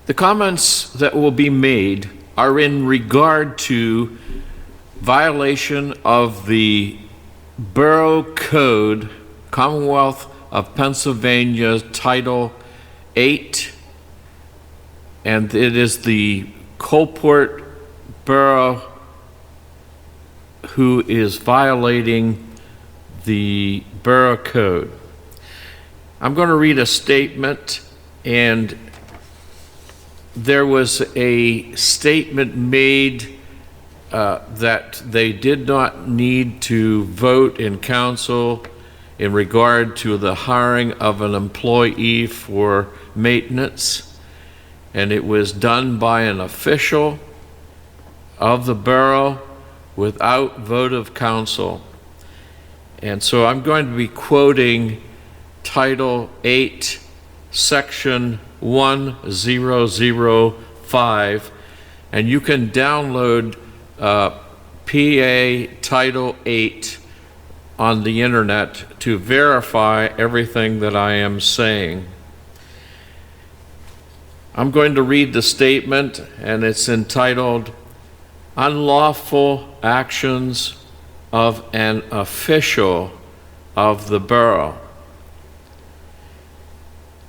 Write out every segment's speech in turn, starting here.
The comments that will be made are in regard to violation of the Borough Code, Commonwealth of Pennsylvania, Title 8, and it is the Coalport Borough who is violating the Borough Code. I'm going to read a statement, and there was a statement made that they did not need to vote in council in regard to the hiring of an employee for maintenance, and it was done by an official of the borough without vote of council. And so I'm going to be quoting Title 8, Section 1005, and you can download PA Title 8 on the internet to verify everything that I am saying. I'm going to read the statement, and it's entitled Unlawful Actions of an Official of the Borough.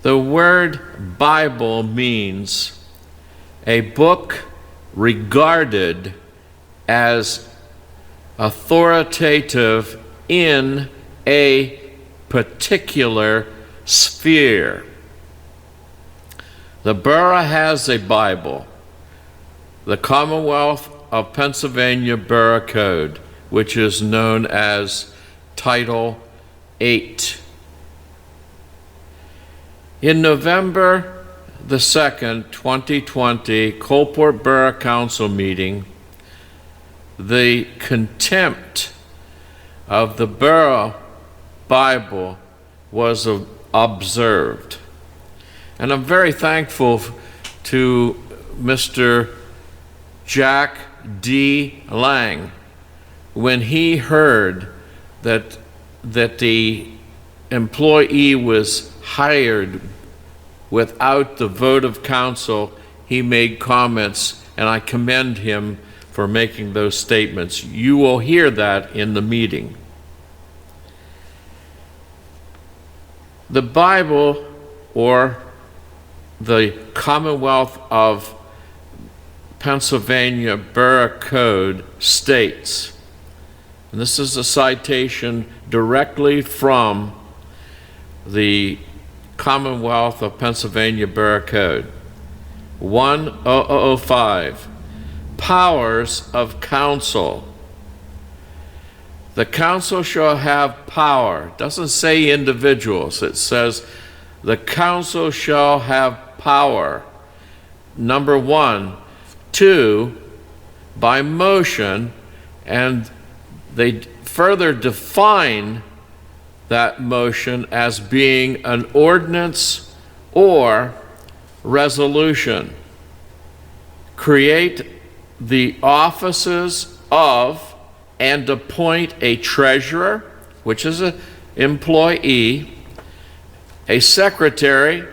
The word Bible means a book regarded as authoritative in a particular sphere. The borough has a Bible, the Commonwealth of Pennsylvania Borough Code, which is known as Title 8. In November the 2nd, 2020, Coalport Borough Council Meeting, the contempt of the Borough Bible was observed. And I'm very thankful to Mr. Jack D. Lang when he heard that the employee was hired without the vote of council. He made comments, and I commend him for making those statements. You will hear that in the meeting. The Bible, or the Commonwealth of Pennsylvania Borough Code, states, and this is a citation directly from the Commonwealth of Pennsylvania Borough Code, 1005, powers of council. The council shall have power. It doesn't say individuals. It says the council shall have power. Number 1. 2, by motion, and they further define that motion as being an ordinance or resolution. Create the offices of and appoint a treasurer, which is an employee, a secretary,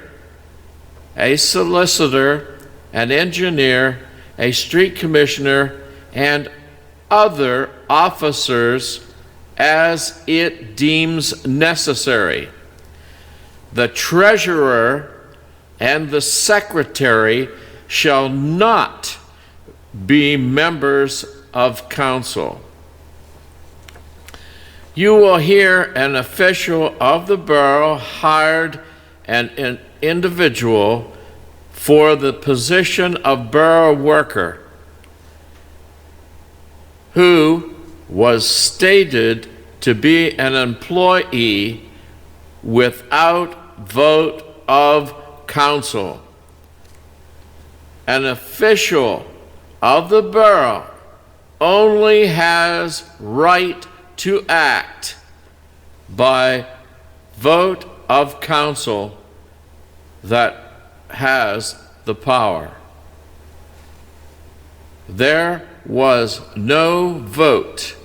a solicitor, an engineer, a street commissioner, and other officers as it deems necessary. The treasurer and the secretary shall not be members of council. You will hear an official of the borough hired an individual for the position of borough worker who was stated to be an employee without vote of council. An official of the borough only has right to act by vote of council that has the power. There was no vote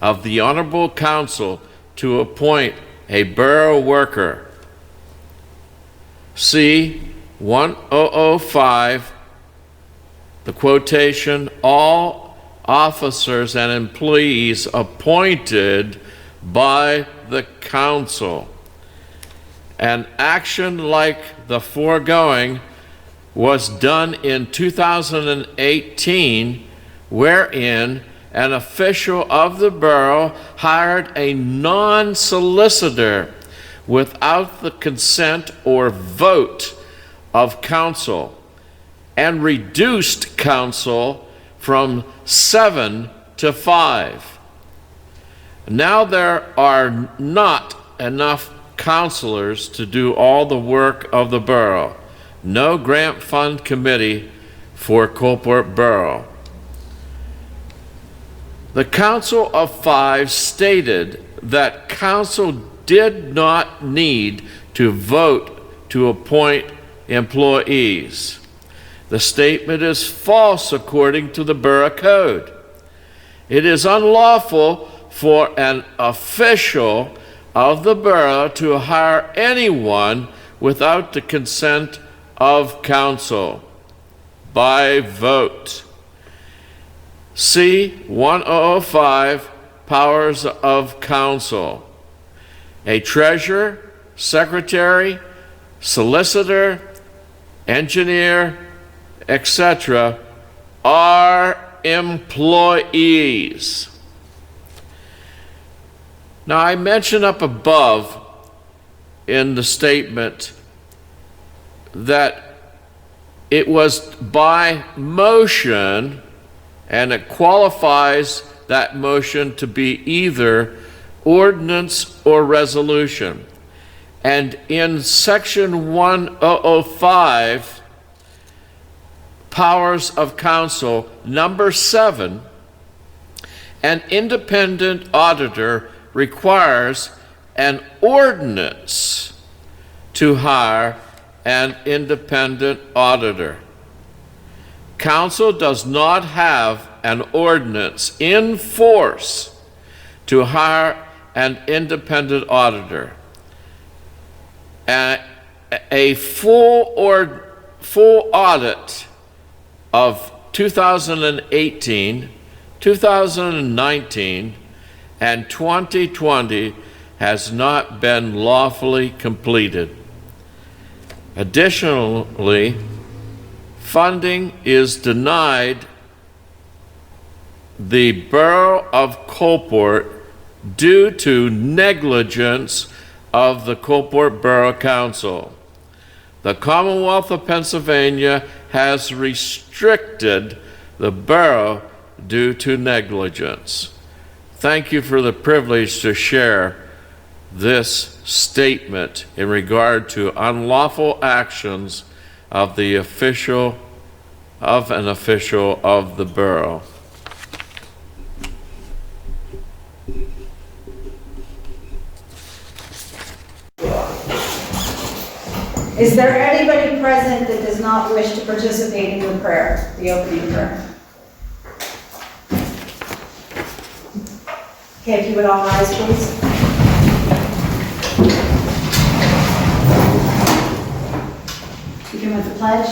of the Honorable Council to appoint a borough worker. See 1005, the quotation, all officers and employees appointed by the council. An action like the foregoing was done in 2018, wherein an official of the borough hired a non-solicitor without the consent or vote of council and reduced council from 7 to 5. Now there are not enough councilors to do all the work of the borough. No grant fund committee for Coalport Borough. The Council of Five stated that council did not need to vote to appoint employees. The statement is false according to the Borough Code. It is unlawful for an official of the borough to hire anyone without the consent of council by vote. C. 1005, Powers of Council. A treasurer, secretary, solicitor, engineer, etc. are employees. Now, I mentioned up above in the statement that it was by motion, and it qualifies that motion to be either ordinance or resolution. And in section 1005, Powers of Council, number 7, an independent auditor requires an ordinance to hire an independent auditor. Council does not have an ordinance in force to hire an independent auditor. A full audit of 2018, 2019, and 2020 has not been lawfully completed. Additionally, funding is denied the Borough of Coalport due to negligence of the Coalport Borough Council. The Commonwealth of Pennsylvania has restricted the borough due to negligence. Thank you for the privilege to share this statement in regard to unlawful actions of an official of the borough. Is there anybody present that does not wish to participate in the prayer, the opening prayer? Okay, if you would all rise, please. Begin with the pledge.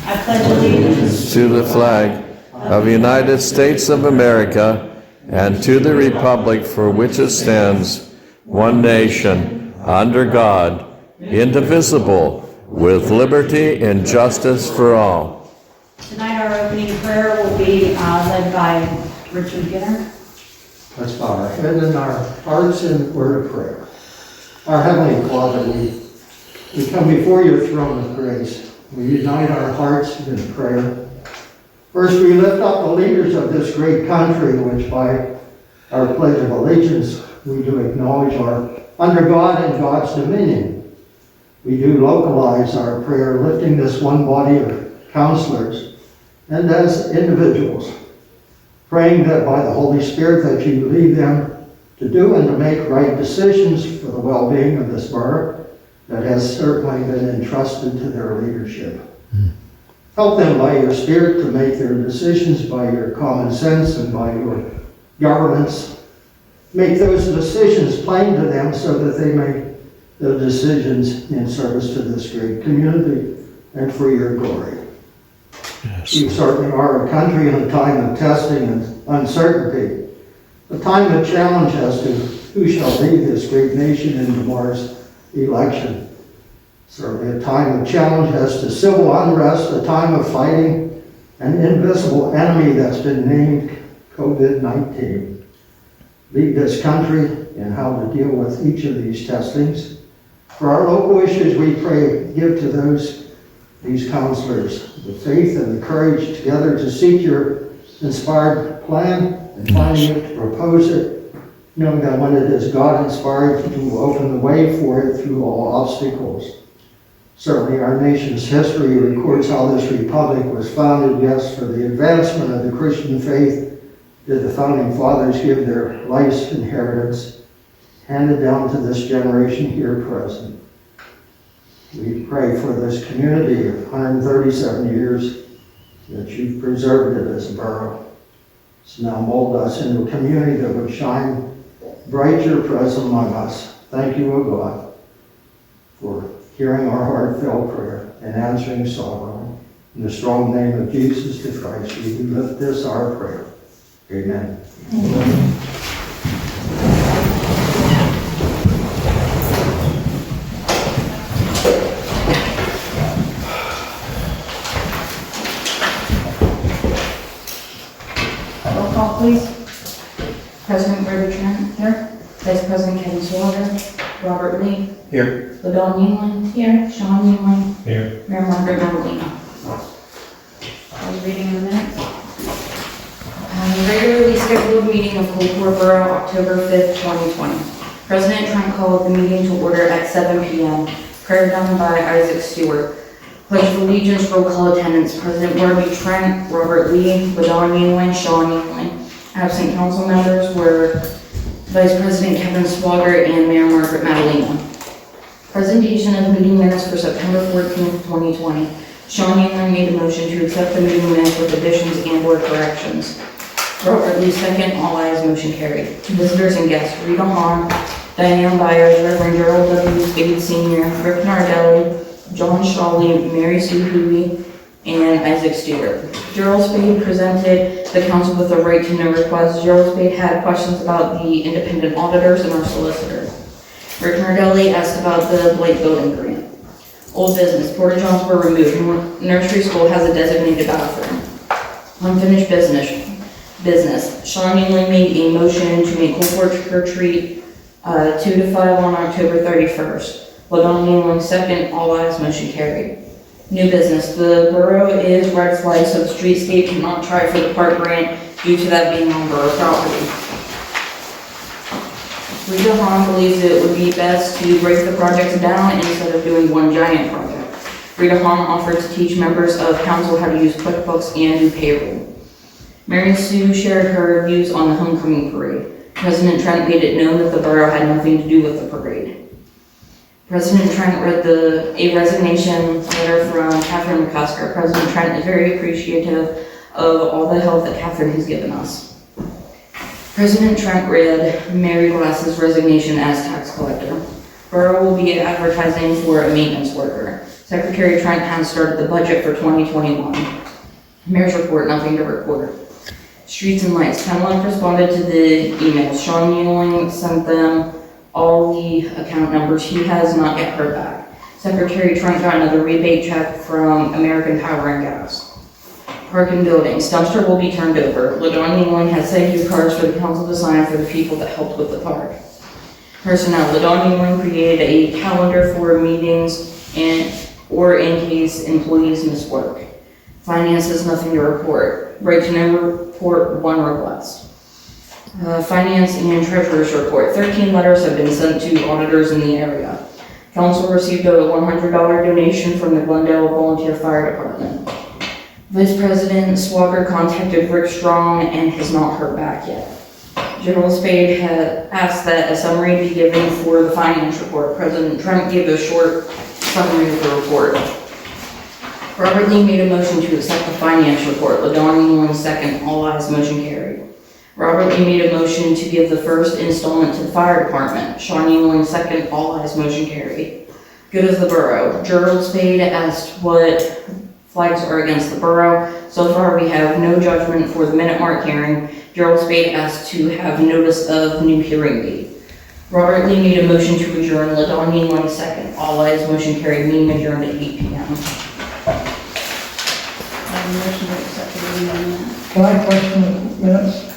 I pledge allegiance to the flag of the United States of America and to the republic for which it stands, one nation, under God, indivisible, with liberty and justice for all. Tonight our opening prayer will be led by Richard Ginner. Let's bow our head and our hearts in word of prayer. Our Heavenly Father, we come before your throne of grace. We unite our hearts in prayer. First, we lift up the leaders of this great country, which by our pledge of allegiance, we do acknowledge are under God and God's dominion. We do localize our prayer, lifting this one body of counselors and as individuals, praying that by the Holy Spirit that you lead them to do and to make right decisions for the well-being of this borough that has certainly been entrusted to their leadership. Help them by your Spirit to make their decisions by your common sense and by your governance. Make those decisions plain to them so that they may the decisions in service to this great community and for your glory. We certainly are a country in a time of testing and uncertainty, a time of challenge as to who shall lead this great nation in tomorrow's election. Certainly a time of challenge as to civil unrest, a time of fighting an invisible enemy that's been named COVID-19. Lead this country in how to deal with each of these testings. For our local issues, we pray, give to these counselors the faith and the courage together to seek your inspired plan and finding it, to propose it, knowing that when it is God-inspired, you will open the way for it through all obstacles. Certainly our nation's history records how this republic was founded, yes, for the advancement of the Christian faith. Did the founding fathers give their life's inheritance handed down to this generation here present? We pray for this community of 137 years that you've preserved it as a borough. So now mold us into a community that would shine bright your presence among us. Thank you, O God, for hearing our heartfelt prayer and answering sovereignly. In the strong name of Jesus the Christ, we lift this our prayer. Amen. Amen. Roll call, please. President Rhoda Trent here. Vice President Kevin Swager. Robert Lee. Here. LaDawn Yingling. Here. Sean Yingling. Here. Mayor Margaret Madalena. I was reading in the minutes. Regularly scheduled meeting of Coalport Borough, October 5th, 2020. President Trent called the meeting to order at 7 p.m. Prayer done by Isaac Stewart. Pledge of Allegiance, roll call attendance. President Barbie Trent, Robert Lee, LaDawn Yingling, Sean Yingling. Absent council members were Vice President Kevin Swager and Mayor Margaret Madalena. Presentation of meeting minutes for September 14th, 2020. Sean Yingling made a motion to accept the meeting minutes with additions and/or corrections. Robert Lee second, all ayes, motion carried. Visitors and guests, Rita Hahn, Diane Byers, Reverend Gerald W. Spade Sr., Rick Nardelli, John Shawley, Mary Sue Huey, and Isaac Stewart. Gerald Spade presented the council with a right to know request. Gerald Spade had questions about the independent auditors and our solicitor. Rick Nardelli asked about the Blake building grant. Old business, porta johns were removed. Nursery school has a designated bathroom. Unfinished business. Sean Yingling made a motion to make Coalport trick or treat 2 to 5 on October 31st. LaDawn Yingling second, all ayes, motion carried. New business, the borough is red flagged, so the streetscape cannot try for the park grant due to that being on borough property. Rita Hahn believes it would be best to break the project down instead of doing one giant project. Rita Hahn offered to teach members of council how to use QuickBooks and do payroll. Mary Sue shared her views on the homecoming parade. President Trent made it known that the borough had nothing to do with the parade. President Trent read a resignation letter from Catherine McCusker. President Trent is very appreciative of all the help that Catherine has given us. President Trent read Mary Glass's resignation as tax collector. Borough will be advertising for a maintenance worker. Secretary Trent has started the budget for 2021. Mayor's report, nothing to report. Streets and lights. Penland responded to the emails. Sean Yingling sent them all the account numbers. He has not yet heard back. Secretary Trent got another rebate check from American Power and Gas. Park and buildings. Dumpster will be turned over. LaDawn Yingling has thank you cards for the council to sign for the people that helped with the park. Personnel. LaDawn Yingling created a calendar for meetings or in case employees miss work. Finances, nothing to report. Right to know report, one request. Finance and treasurer's report. 13 letters have been sent to auditors in the area. Council received a $100 donation from the Glendale Volunteer Fire Department. Vice President Swager contacted Rick Strong and has not heard back yet. General Spade had asked that a summary be given for the finance report. President Trent gave a short summary of the report. Robert Lee made a motion to accept the finance report. LaDawn Yingling second, all ayes, motion carried. Robert Lee made a motion to give the first installment to the fire department. Sean Yingling second, all ayes, motion carried. Good as the borough. Gerald Spade asked what flags are against the borough. So far, we have no judgment for the minute mark hearing. Gerald Spade asked to have notice of new hearing date. Robert Lee made a motion to adjourn. LaDon Yingling second, all ayes, motion carried. Meeting adjourned at 8 p.m. I have a motion to accept the meeting minutes. Can I question the minutes?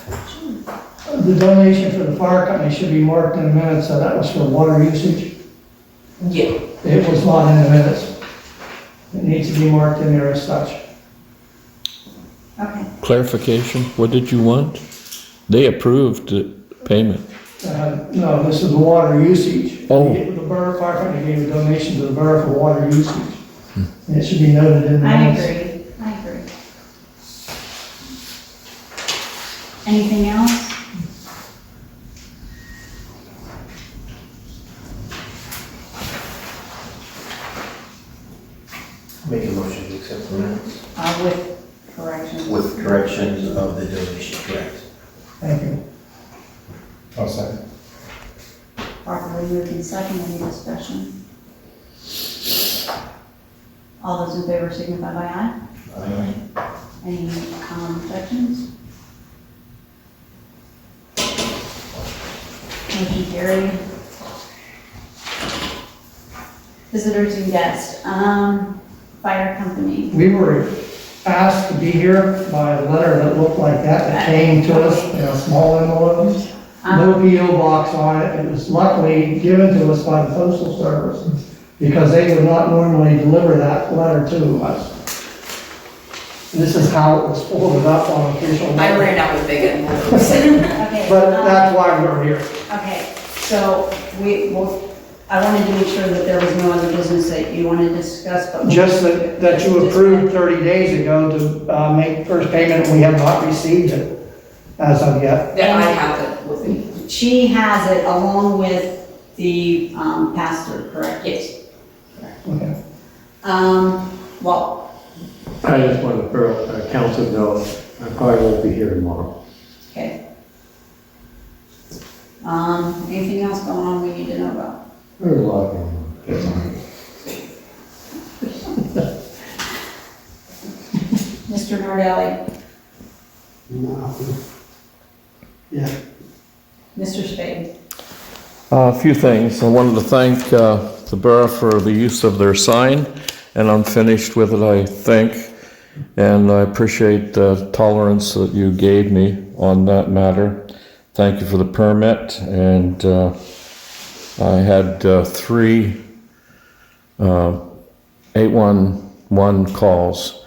The donation for the fire company should be marked in the minutes, so that was for water usage. Yeah. It was not in the minutes. It needs to be marked in there as such. Okay. Clarification, what did you want? They approved the payment. No, this is the water usage. Oh. The borough fire company gave a donation to the borough for water usage. And it should be noted in the I minutes. agree. I agree. Anything else? Make a motion to accept the minutes With corrections. with corrections of the donation, correct? Thank you. I'll second. Properly moved in second, any discussion? All those in favor signify by aye. Aye. Any objections? Motion carried. Visitors and guests, fire company. We were asked to be here by a letter that looked like that came to us in a small envelope. No P.O. box on it. It was luckily given to us by the postal service because they would not normally deliver that letter to us. This is how it was folded up on official. I ran out with big envelopes. Okay. But that's why we're here. Okay, so I wanted to make sure that there was no other business that you wanted to discuss, but. Just that you approved 30 days ago to make first payment, and we have not received it as of yet. Yeah, I have it with me. She has it along with the pastor, correct? Yes. Okay. Well, I just want the borough council to know I probably won't be here tomorrow. okay. Anything else going on we need to know about? There's a lot going on. Mr. Nardelli, Yeah. Mr. Spade. A few things. I wanted to thank the borough for the use of their sign, and I'm finished with it, I think. And I appreciate the tolerance that you gave me on that matter. Thank you for the permit, and I had 3 811 calls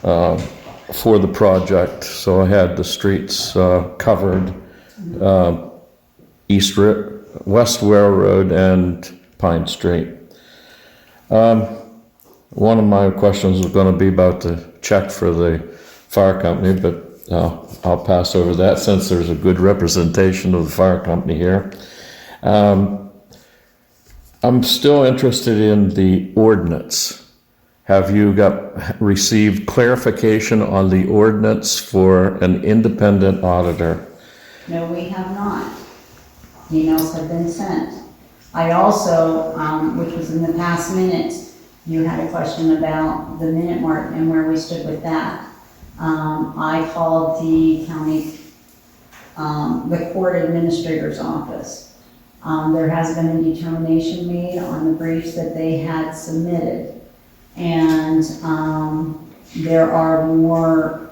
for the project, so I had the streets covered, West Railroad and Pine Street. One of my questions was going to be about the check for the fire company, but I'll pass over that since there's a good representation of the fire company here. I'm still interested in the ordinance. Have you received clarification on the ordinance for an independent auditor? No, we have not. Emails have been sent. I also, which was in the past minutes, you had a question about the minute mark and where we stood with that. I called the county, the court administrator's office. There has been a determination made on the briefs that they had submitted. And there are more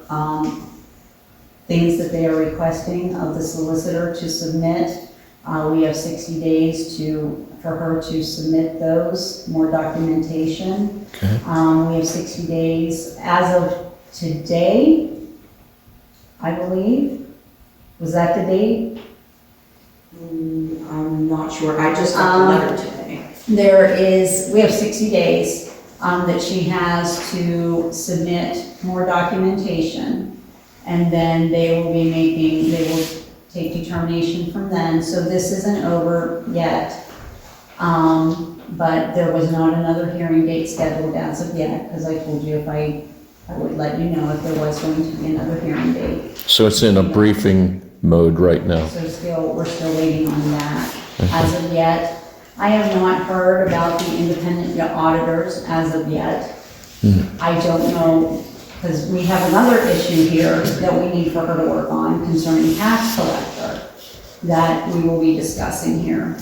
things that they are requesting of the solicitor to submit. We have 60 days for her to submit those, more documentation. Okay. We have 60 days as of today, I believe. Was that the date? I'm not sure. I just got the letter today. We have 60 days that she has to submit more documentation, and then they will take determination from then. So this isn't over yet, but there was not another hearing date scheduled as of yet, because I told you I would let you know if there was going to be another hearing date. So it's in a briefing mode right now. So we're still waiting on that. As of yet, I have not heard about the independent auditors as of yet. I don't know, because we have another issue here that we need for her to work on concerning tax collector that we will be discussing here,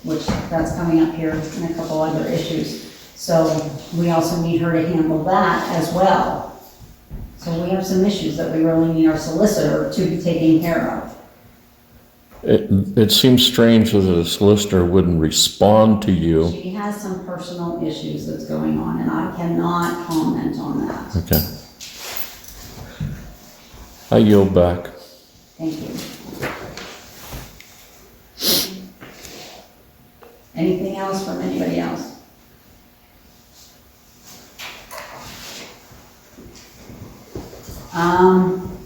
which that's coming up here in a couple other issues. So we also need her to handle that as well. So we have some issues that we really need our solicitor to be taking care of. It seems strange that a solicitor wouldn't respond to you. She has some personal issues that's going on, and I cannot comment on that. Okay. I yield back. Thank you. Anything else from anybody else?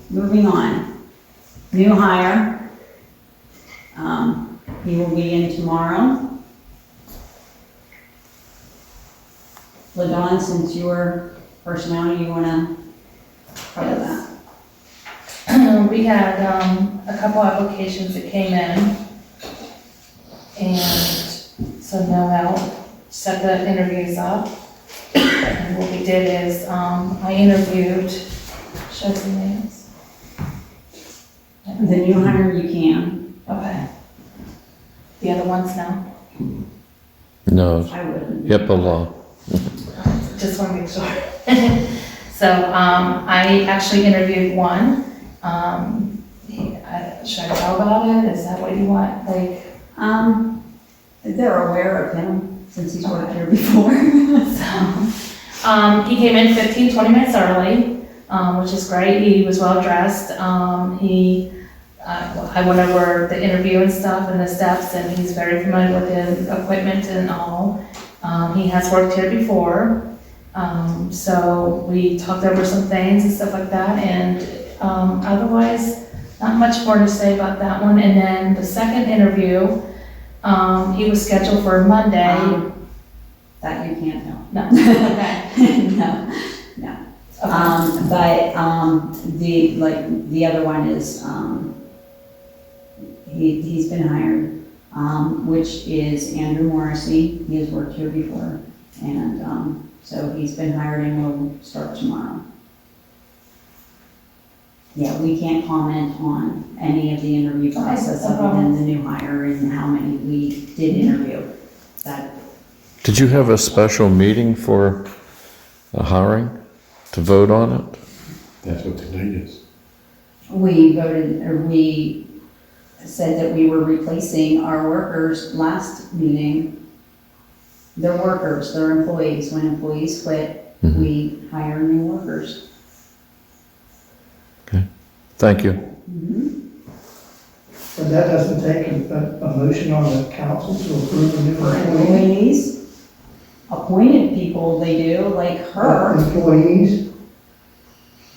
Moving on. New hire. He will be in tomorrow. LaDawn, since your personality, you wanna cover that? We had a couple applications that came in, and so now set the interviews up. And what we did is, I interviewed, show some names. The new hire you can. Okay. The other ones now? No, I wouldn't. HIPAA law. Just want to make sure. So, I actually interviewed one. Should I tell about it? Is that what you want? Like, They're aware of him since he's worked here before. he came in 15, 20 minutes early, which is great. He was well dressed. I went over the interview and stuff and the steps, and he's very familiar with the equipment and all. He has worked here before. So we talked over some things and stuff like that, and otherwise, not much more to say about that one. And then the second interview, he was scheduled for Monday. That you can't know. No, okay. No. Okay. But the other one is, he's been hired, which is Andrew Morrissey. He has worked here before. And, so he's been hired and will start tomorrow. Yeah, we can't comment on any of the interview process no other problem. than the new hire and how many we did interview. That, Did you have a special meeting for a hiring to vote on it? That's what tonight is. we said that we were replacing our workers last meeting. They're workers, they're employees. When employees quit, we hire new workers. Thank you. But that doesn't take a motion on the council to approve a new For employee. employees, appointed people, they do, like her. Employees,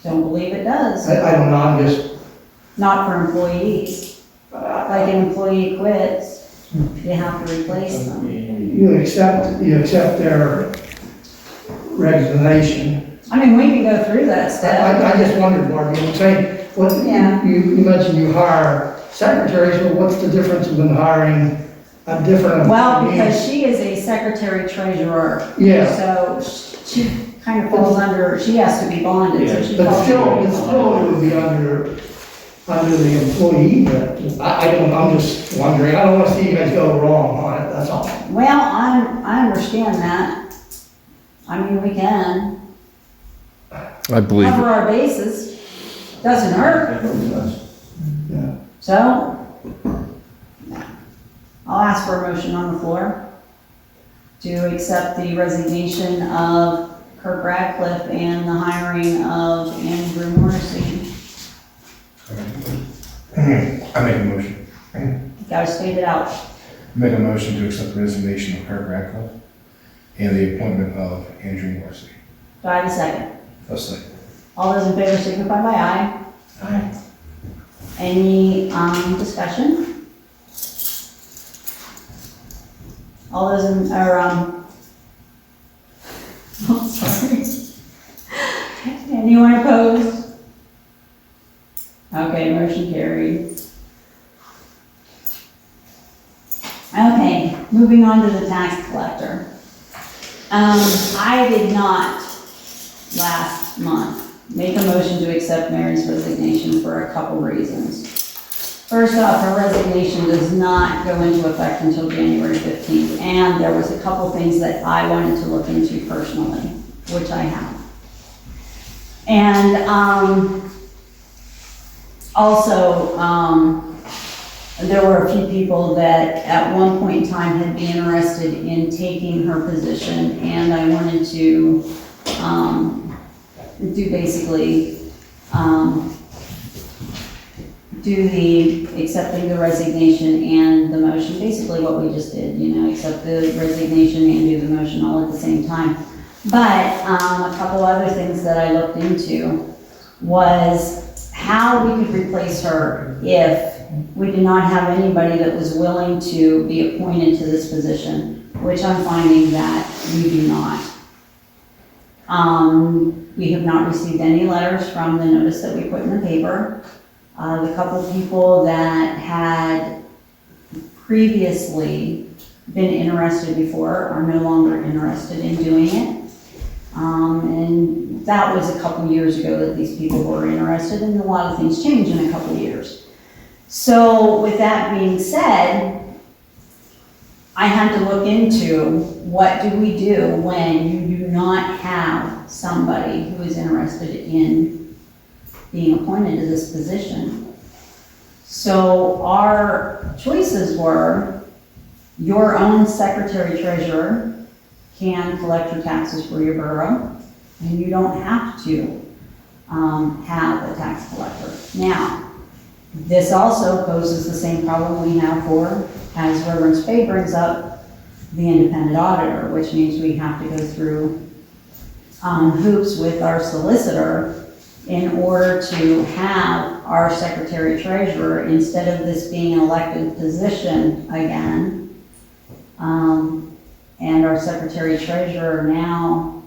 Don't believe it does. I don't know, I'm just, Not for employees. Like an employee quits, you have to replace them. you accept their resignation. I mean, we can go through that step. I just wondered, Barbie, I'm saying, Yeah. you mentioned you hire secretaries, but what's the difference in hiring a different Well, employee? because she is a secretary treasurer. Yeah. So she kind of falls under, she has to be bonded, so she But falls still, under. it would be under the employee, but I'm just wondering, I don't want to see you guys go wrong on it, that's all. Well, I understand that. I mean, we can I believe cover it. our bases, doesn't hurt. Yeah. So, I'll ask for a motion on the floor to accept the resignation of Kirk Radcliffe and the hiring of Andrew Morrissey. I make a motion. Gotta state it out. Make a motion to accept the resignation of Kurt Radcliffe and the appointment of Andrew Morrissey. Do I have a second? I'll say. All those in favor signify by aye. Aye. Any, discussion? All those in, oh, sorry. Anyone opposed? Okay, motion carried. Okay, moving on to the tax collector. I did not last month make a motion to accept Mary's resignation for a couple reasons. First off, her resignation does not go into effect until January 15th, and there was a couple things that I wanted to look into personally, which I have. And also, there were a few people that at one point in time had been interested in taking her position, and I wanted to do basically do the accepting the resignation and the motion, basically what we just did, you know, accept the resignation and do the motion all at the same time. But a couple other things that I looked into was how we could replace her if we did not have anybody that was willing to be appointed to this position, which I'm finding that we do not. We have not received any letters from the notice that we put in the paper. The couple people that had previously been interested before are no longer interested in doing it. And that was a couple years ago that these people were interested, and a lot of things change in a couple years. So with that being said, I had to look into what do we do when you do not have somebody who is interested in being appointed to this position. So our choices were your own secretary treasurer can collect your taxes for your borough, and you don't have to have a tax collector. Now, this also poses the same problem we have for, as Reverend Spade brings up, the independent auditor, which means we have to go through hoops with our solicitor in order to have our secretary treasurer, instead of this being an elected position again, and our secretary treasurer now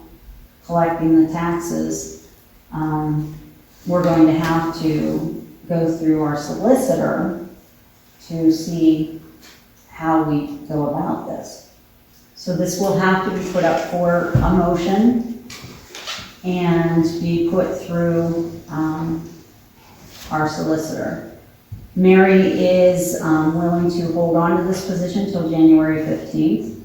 collecting the taxes, we're going to have to go through our solicitor to see how we go about this. So this will have to be put up for a motion and be put through our solicitor. Mary is willing to hold on to this position till January 15th.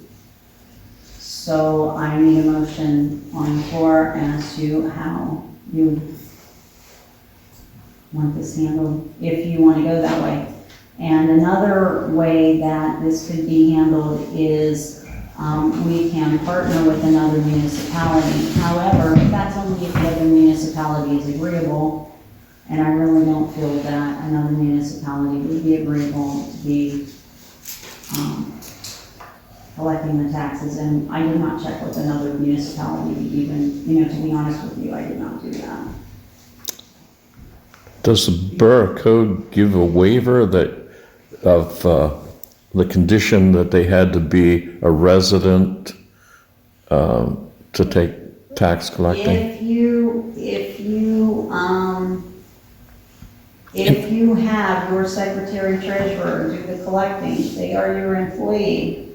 So I need a motion on the floor as to how you want this handled, if you want to go that way. And another way that this could be handled is we can partner with another municipality. However, that's only if the other municipality is agreeable, and I really don't feel that another municipality would be agreeable to be collecting the taxes. And I did not check with another municipality even, you know, to be honest with you, I did not do that. Does the Borough Code give a waiver that of the condition that they had to be a resident to take tax collecting? If you have your secretary treasurer do the collecting, they are your employee.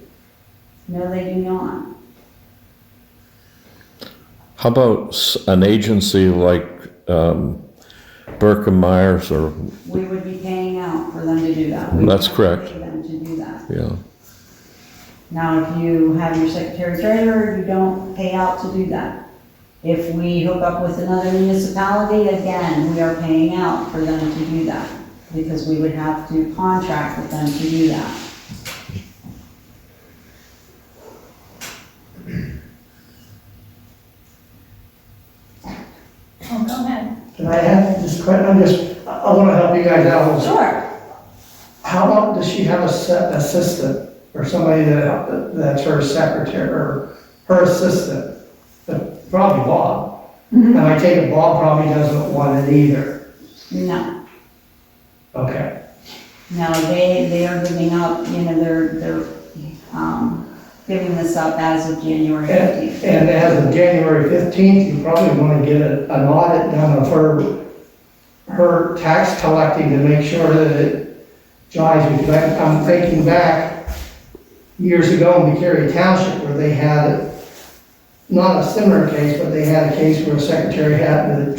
No, they do not. How about an agency like Burke and Myers or? We would be paying out for them to do that. That's correct. We would pay them to do that. Yeah. Now, if you have your secretary treasurer, you don't pay out to do that. If we hook up with another municipality, again, we are paying out for them to do that, because we would have to contract with them to do that. Oh, go ahead. Can I have this question? I want to help you guys out a little. Sure. How long does she have a assistant or somebody that's her secretary or her assistant? Probably Bob. And I take it Bob probably doesn't want it either. No. Okay. No, they are giving up, you know, they're giving this up as of January 15th. And as of January 15th, you probably want to get an audit done of her her tax collecting to make sure that it jives, because I'm thinking back years ago in McCary Township where they had, not a similar case, but they had a case where a secretary had, the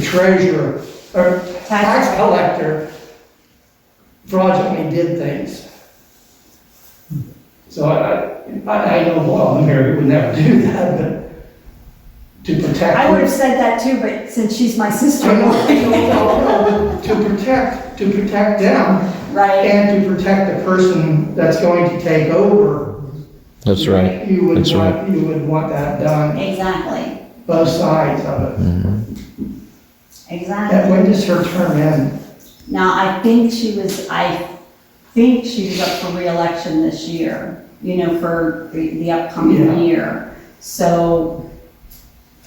treasurer, or tax collector fraudulently did things. So I know, well, Mary would never do that, but to protect. I would have said that too, but since she's my I sister-in-law. know, to protect them Right, and to protect the person that's going to take over. That's right. You would That's right. want, you would want that done, exactly, both sides of it. And exactly. when does her term end? Now, I think she was up for reelection this year, for the upcoming Yeah. year. So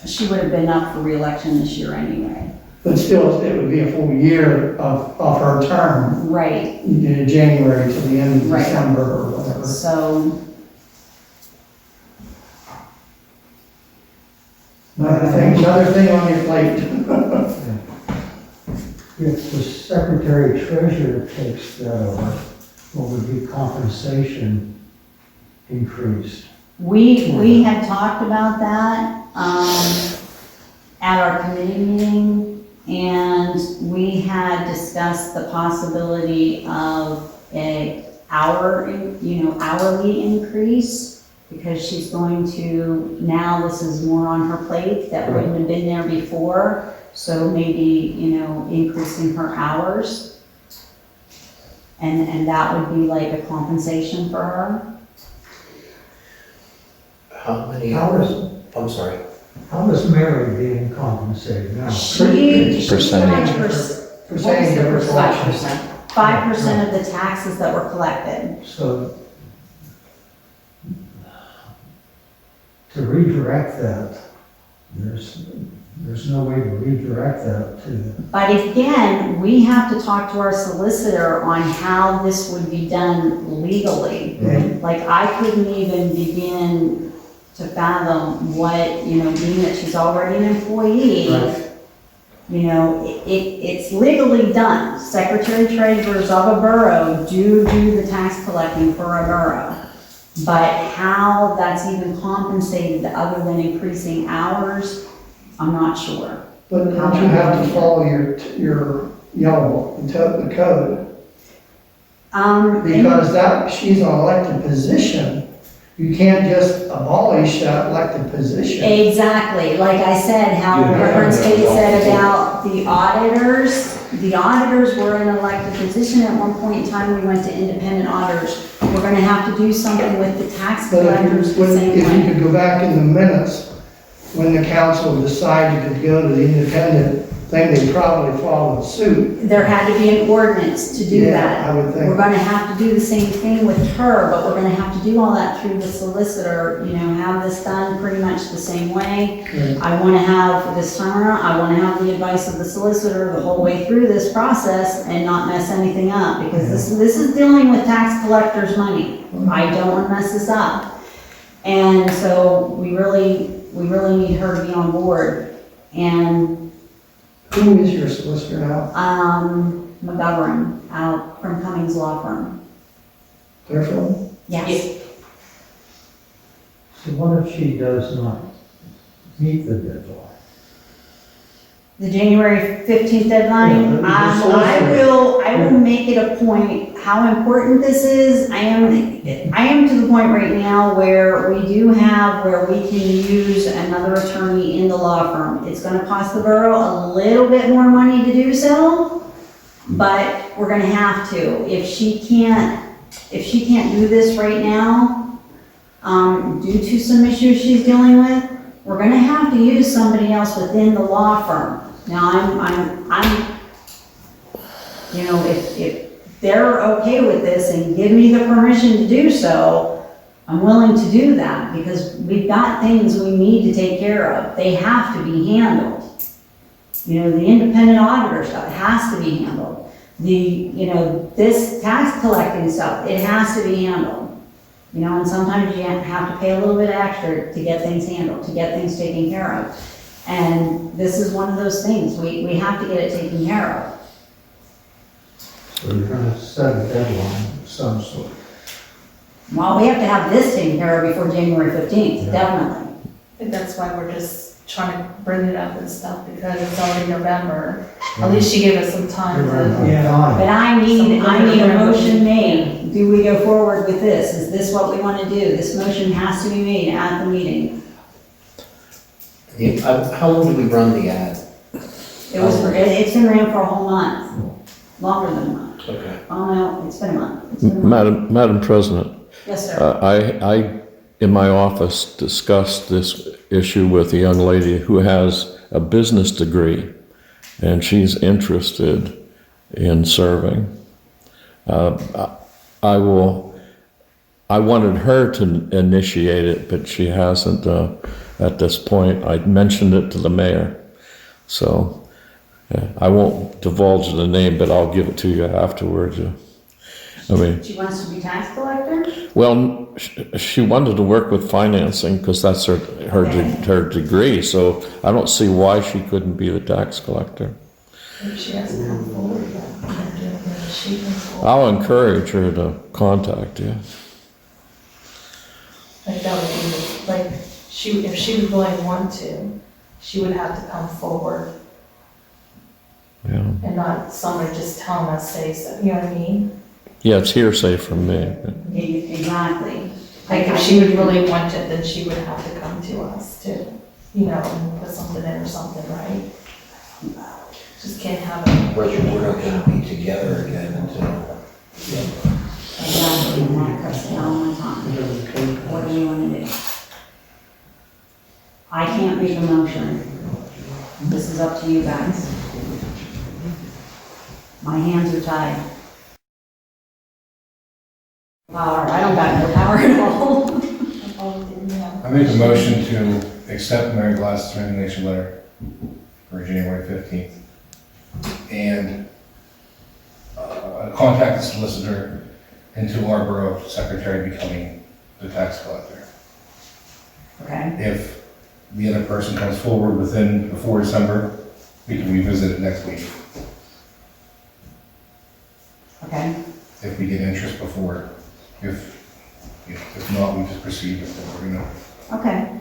she would have been up for reelection this year anyway. But still, it would be a full year of her term, Right, January to the end of Right. December or whatever. so, Another thing on your plate. If the secretary treasurer takes that over, what would be compensation increased? we had talked about that, at our committee meeting, and we had discussed the possibility of hourly increase, because she's going to, now this is more on her plate that wouldn't have been there before, so maybe, increasing her hours. And that would be like a compensation for her. How many How hours? I'm sorry. How is Mary being compensated now? She's Percentage. Percentage of her collection. 5% of the taxes that were collected. So to redirect that, there's no way to redirect that to. But again, we have to talk to our solicitor on how this would be done legally. Like, I couldn't even begin to fathom what, being that she's already an employee, Right. it's legally done. Secretary treasurers of a borough do the tax collecting for a borough. But how that's even compensated other than increasing hours, I'm not sure. But don't you have to follow your yellow, the code? Because she's an elected position. You can't just abolish that elected position. Exactly, like I said, how Reverend State said about the auditors were in an elected position. At one point in time, we went to independent auditors. We're gonna have to do something with the tax But collectors the same if you way. could go back in the minutes, when the council decided to go to the independent thing, they probably followed suit. There had to be an ordinance to do Yeah, that. I would think. We're gonna have to do the same thing with her, but we're gonna have to do all that through the solicitor, have this done pretty much the same way. Right. I wanna have this time around, I wanna have the advice of the solicitor the whole way through this process and not mess anything up, because this is dealing with tax collectors' money. I don't wanna mess this up. And so we really need her to be on board. And Who is your solicitor now? McGovern, out from Cummings Law Firm. Clearfield? Yes. So what if she does not meet the deadline? The January 15th deadline, Yeah, the I will make it a point, how important this is. I am to the point right now where we can use another attorney in the law firm. It's gonna cost the borough a little bit more money to do so, but we're gonna have to. If she can't do this right now, due to some issues she's dealing with, we're gonna have to use somebody else within the law firm. Now, if they're okay with this and give me the permission to do so, I'm willing to do that, because we've got things we need to take care of. They have to be handled. The independent auditor stuff has to be handled. This tax collecting stuff, it has to be handled. And sometimes you have to pay a little bit extra to get things handled, to get things taken care of. And this is one of those things, we have to get it taken care of. So you're gonna set a deadline of some sort. Well, we have to have this taken care of before January 15th, definitely. I think that's why we're just trying to bring it up and stuff, because it's already November. At least she gave us some time to. Yeah. But I need a motion made. Do we go forward with this? Is this what we want to do? This motion has to be made at the meeting. How long do we run the ad? It's been ran for a whole month, longer than a month. Okay. Oh, no, it's been a month. It's been a month. Madam President, Yes, sir. I, in my office, discussed this issue with a young lady who has a business degree, and she's interested in serving. I wanted her to initiate it, but she hasn't at this point. I mentioned it to the mayor, so I won't divulge the name, but I'll give it to you afterwards. I mean, She wants to be tax collector? well, she wanted to work with financing because that's her degree, so I don't see why she couldn't be the tax collector. If she hasn't come forward yet, then she can forward. I'll encourage her to contact you. Like that would be, like, if she would really want to, she would have to come forward Yeah, and not somebody just telling us, say, so, you know what I mean? yeah, it's hearsay from me. Exactly. Like, if she would really want it, then she would have to come to us to, you know, and put something in or something, right? Just can't have it. We're not gonna be together again until. Exactly, and that cuts down on my time. What do we want to do? I can't make a motion. This is up to you guys. My hands are tied. Power, I don't got no power at all. I make a motion to accept Mary Glass's resignation letter for January 15th and contact the solicitor into our borough secretary becoming the tax collector. Okay, If the other person comes forward before December, we can revisit it next week. okay. If we get interest before, if not, we just proceed with what we're gonna. Okay.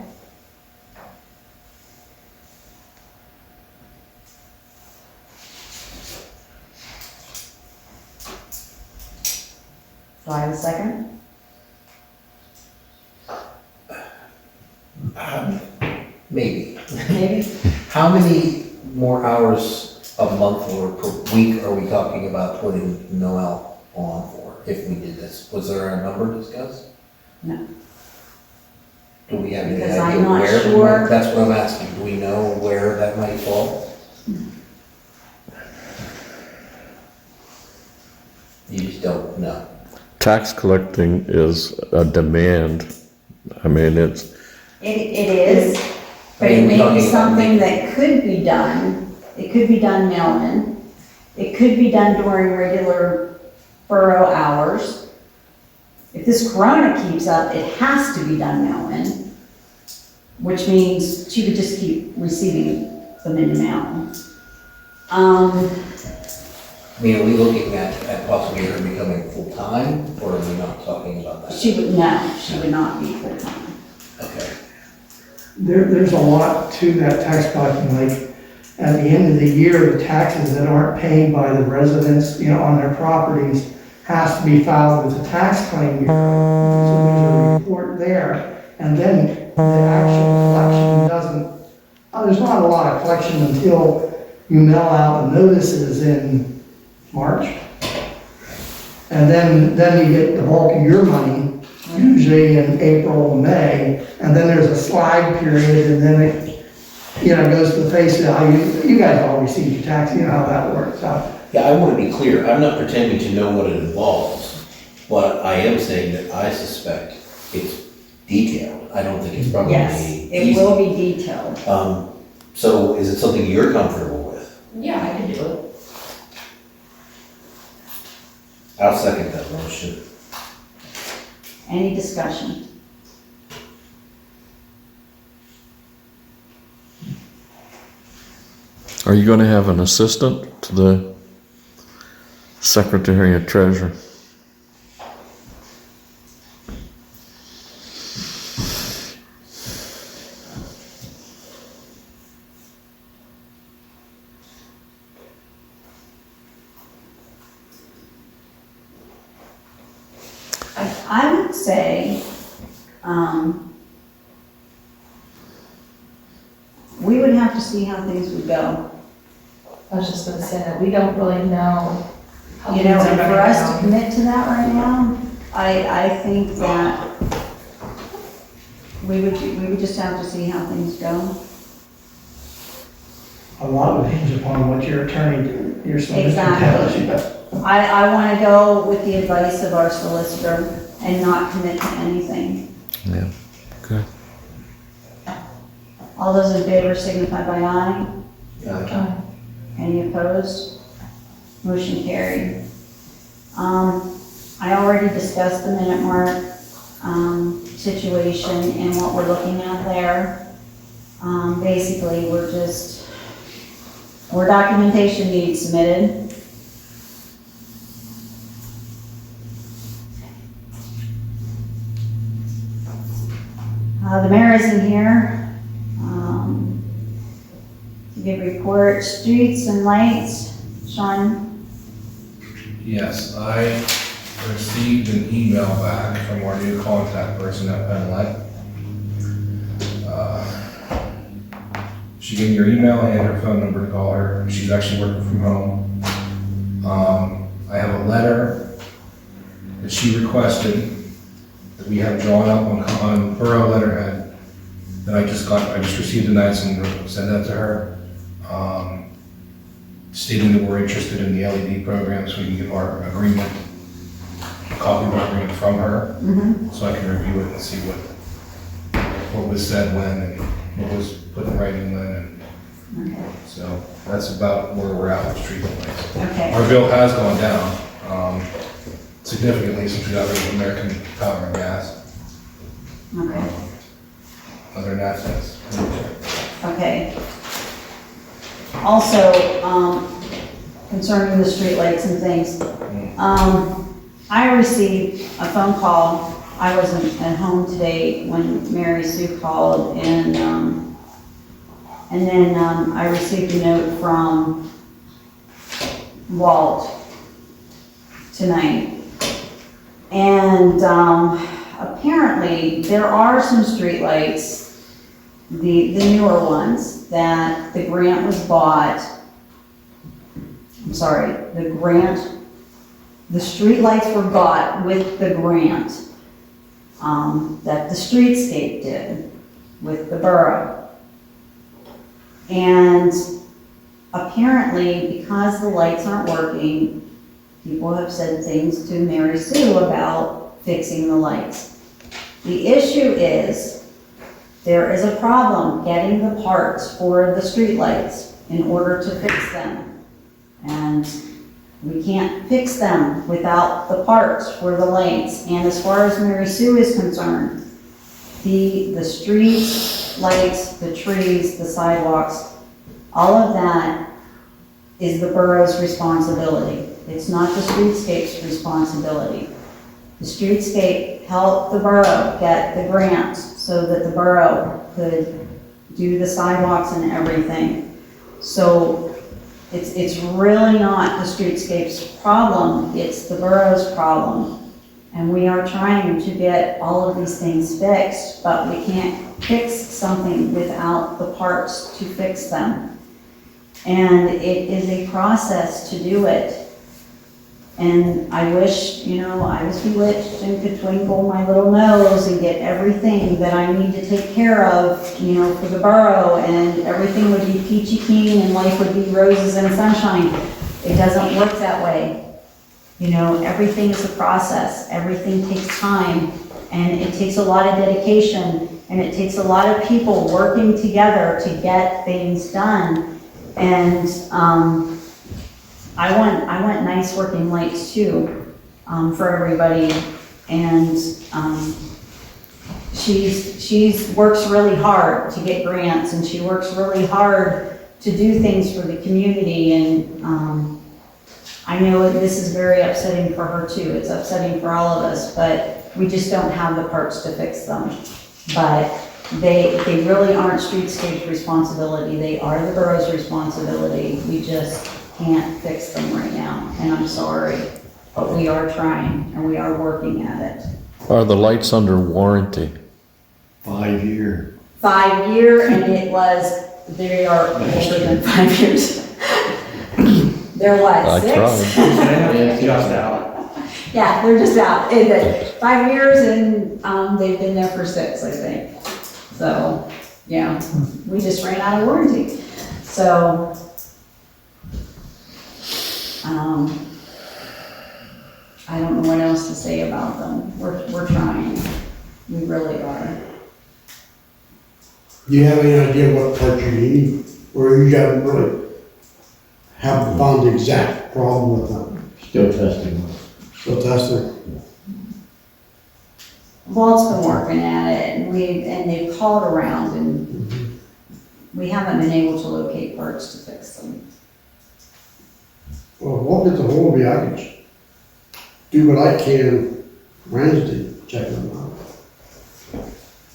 Do I have a second? Maybe. Maybe? How many more hours a month or per week are we talking about putting Noel on for if we did this? Was there a number discussed? No. Do we have any Because idea I'm not where? sure. That's what I'm asking. Do we know where that might fall? You just don't know. Tax collecting is a demand. I mean, it's, It is, but it may be something that could be done. It could be done mail-in. It could be done during regular borough hours. If this corona keeps up, it has to be done mail-in, which means she would just keep receiving them in the mail. I mean, are we looking at possibly her becoming full-time, or are we not talking about that? She would not be full-time. Okay. There's a lot to that tax collecting, like, at the end of the year, the taxes that aren't paid by the residents, you know, on their properties, has to be filed with the tax claim bureau. So there's a report there, and then the actual collection doesn't, there's not a lot of collection until you mail out the notices in March. And then you get the bulk of your money, usually in April or May, and then there's a slide period, and then it, you know, goes to the face value. You guys all receive your tax, you know how that works out. Yeah, I want to be clear, I'm not pretending to know what it involves, but I am saying that I suspect it's detailed. I don't think it's probably Yes, easy. it will be detailed. So is it something you're comfortable with? Yeah, I can do it. I'll second that motion. Any discussion? Are you going to have an assistant to the Secretary of Treasury? I would say, we would have to see how things would go. I was just gonna say that, we don't really know how You things know, are and going for us to now. commit to that right now, I think that we would just have to see how things go. A lot would hinge upon what your attorney, your solicitor Exactly. tells you. I want to go with the advice of our solicitor and not commit to anything. Yeah. Okay. All those in favor signify by aye. Yeah. Any opposed? Motion carried. I already discussed the minute mark, situation and what we're looking at there. Basically, more documentation needs submitted. The mayor isn't here. To give report, streets and lights. Sean? Yes, I received an email back from our new contact person at Penlight. She gave me her email and her phone number to call her. She's actually working from home. I have a letter that she requested that we have drawn up on borough letterhead that I just received tonight, so I'm gonna send that to her. Stating that we're interested in the LED program, so we can get our agreement, a copy of our agreement from her, so I can review it and see what was said when and what was put in writing when, Okay. so that's about where we're at with street lights. Okay. Our bill has gone down, significantly since we got rid of American Power and Gas. Okay. Other than that, that's. Okay. Also, concerning the streetlights and things, I received a phone call. I wasn't at home today when Mary Sue called, and then I received a note from Walt tonight. And apparently, there are some streetlights, the newer ones, that the grant was bought. I'm sorry, the streetlights were bought with the grant that the streetscape did with the borough. And apparently, because the lights aren't working, people have said things to Mary Sue about fixing the lights. The issue is, there is a problem getting the parts for the streetlights in order to fix them. And we can't fix them without the parts for the lights. And as far as Mary Sue is concerned, the street lights, the trees, the sidewalks, all of that is the borough's responsibility. It's not the streetscape's responsibility. The streetscape helped the borough get the grants so that the borough could do the sidewalks and everything. So it's really not the streetscape's problem, it's the borough's problem. And we are trying to get all of these things fixed, but we can't fix something without the parts to fix them. And it is a process to do it. And I wish, I was bewitched and could twinkle my little nose and get everything that I need to take care of, for the borough, and everything would be peachy keen and life would be roses and sunshine. It doesn't work that way. Everything is a process. Everything takes time, and it takes a lot of dedication, and it takes a lot of people working together to get things done. And, I want nice working lights too, for everybody. And, she's works really hard to get grants, and she works really hard to do things for the community, and, I know this is very upsetting for her too. It's upsetting for all of us, but we just don't have the parts to fix them. But they really aren't streetscape's responsibility. They are the borough's responsibility. We just can't fix them right now, and I'm sorry. But we are trying, and we are working at it. Are the lights under warranty? 5-year. 5 year, and they are older than 5 years. They're what, I 6? tried. It's just out. Yeah, they're just out. 5 years, and they've been there for 6, I think. So, yeah, we just ran out of warranty. So, I don't know what else to say about them. We're trying. We really are. Do you have any idea what parts you need, or you haven't haven't found the exact problem with them? Still testing. Still testing? Walt's been working at it, and they've called around, and we haven't been able to locate parts to fix them. Well, if Walt gets a hold of me, I can do what I can Wednesday, check them out.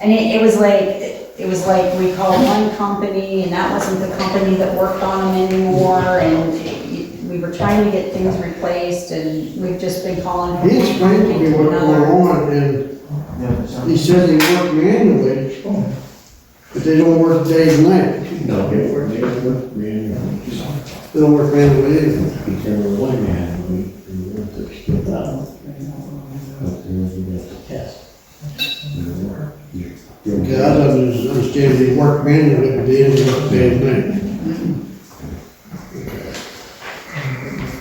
And it was like we called one company, and that wasn't the company that worked on them anymore, and we were trying to get things replaced, and we've just been calling from He one explained to company me to what's another. going on, and he said they work manually, but they don't work day and night. No, it works, really. They don't work manually either. Because there was one man, we went to skip out. But then we got to test. Okay, I don't understand, they work manually, but they don't work day and night.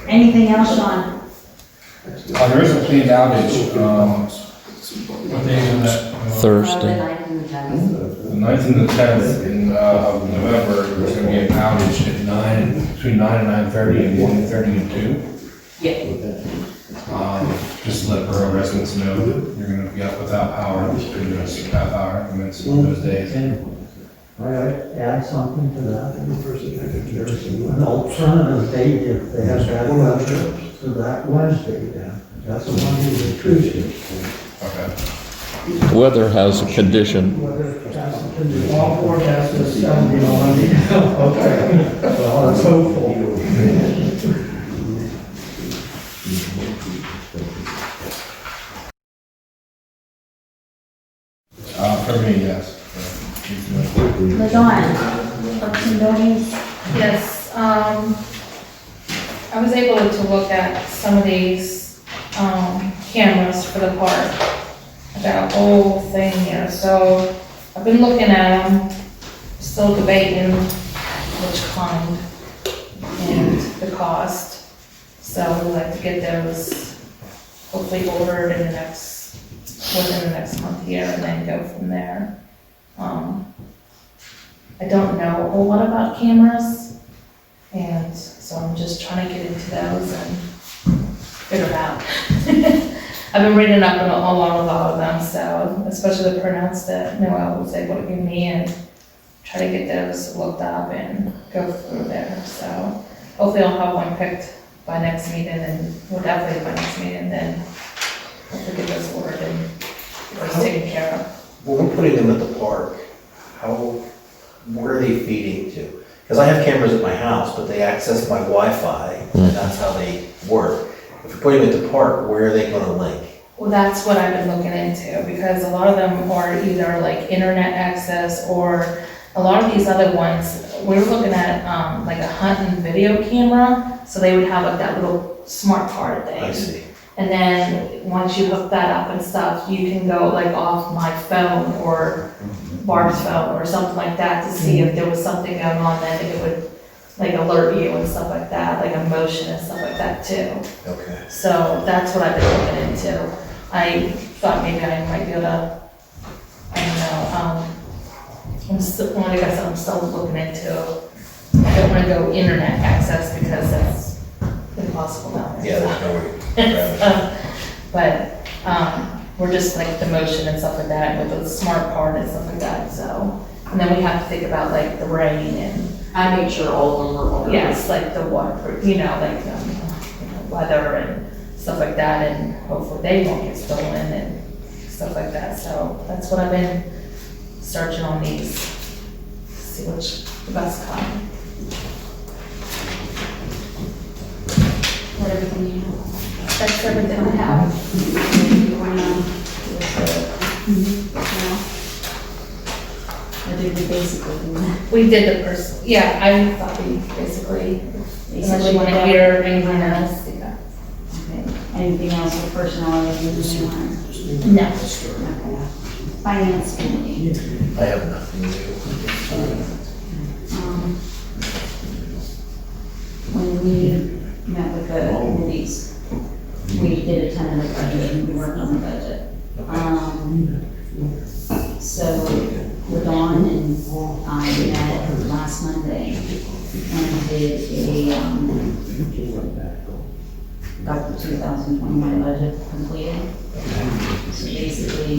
Anything else, Sean? There is a planned outage, what day is that? Thursday. The 9th and the 10th of November, there's gonna be an outage at between 9 and 9:30 and 1:30 and 2. Yeah. Just to let borough residents know that you're gonna be up without power, pretty much half-hour increments on those days. Might I add something to that? There's an alternative date if they have that weather, so that Wednesday then. That's a Monday to Tuesday. Okay. Weather has a condition. Weather has, all forecast is 70 on Monday. Okay. Well, that's hopeful. For me, yes. LaDawn, Parks and Buildings? Yes, I was able to look at some of these, cameras for the park. I got a whole thing here, so I've been looking at them, still debating which kind and the cost. So we'd like to get those hopefully ordered within the next month here, and then go from there. I don't know a whole lot about cameras, and so I'm just trying to get into those and figure it out. I've been reading up on a lot of them, so especially the printouts that Noel was able to give me, and try to get those looked up and go through there. So hopefully I'll have one picked by next meeting, and well, definitely by next meeting, then hopefully get those ordered and those taken care of. When we're putting them at the park, where are they feeding to? Because I have cameras at my house, but they access my Wi-Fi, and that's how they work. If you're putting them at the park, where are they gonna link? Well, that's what I've been looking into, because a lot of them are either like internet access, or a lot of these other ones, we were looking at, like a hunt and video camera, so they would have like that little smart card thing. I see. And then, once you hook that up and stuff, you can go like off my phone or Barb's phone or something like that to see if there was something going on, then it would like alert you and stuff like that, like a motion and stuff like that too. Okay. So that's what I've been looking into. I thought maybe I might be able to, I don't know, like I said, I'm still looking into, I don't wanna go internet access because that's impossible now. Yeah, there's no way. But, we're just like the motion and stuff like that, with the smart part and stuff like that, so. And then we have to think about like the rain and I make sure all of them are waterproof. Yes, like the waterproof, weather and stuff like that, and hopefully they won't get stolen and stuff like that. So that's what I've been searching on these, see which the best kind. What everything you have. That's everything I have. You wanna, or did we basically do that? We did the person, yeah, I thought we basically, unless you want to hear anything else, yeah. Okay, anything else with personnel reviews you want? No. Okay. Finance committee. I have nothing new. When we met with the committees, we did a tentative budget and we worked on the budget. So Ladon and I met last Monday and did got the 2021 budget completed. So basically,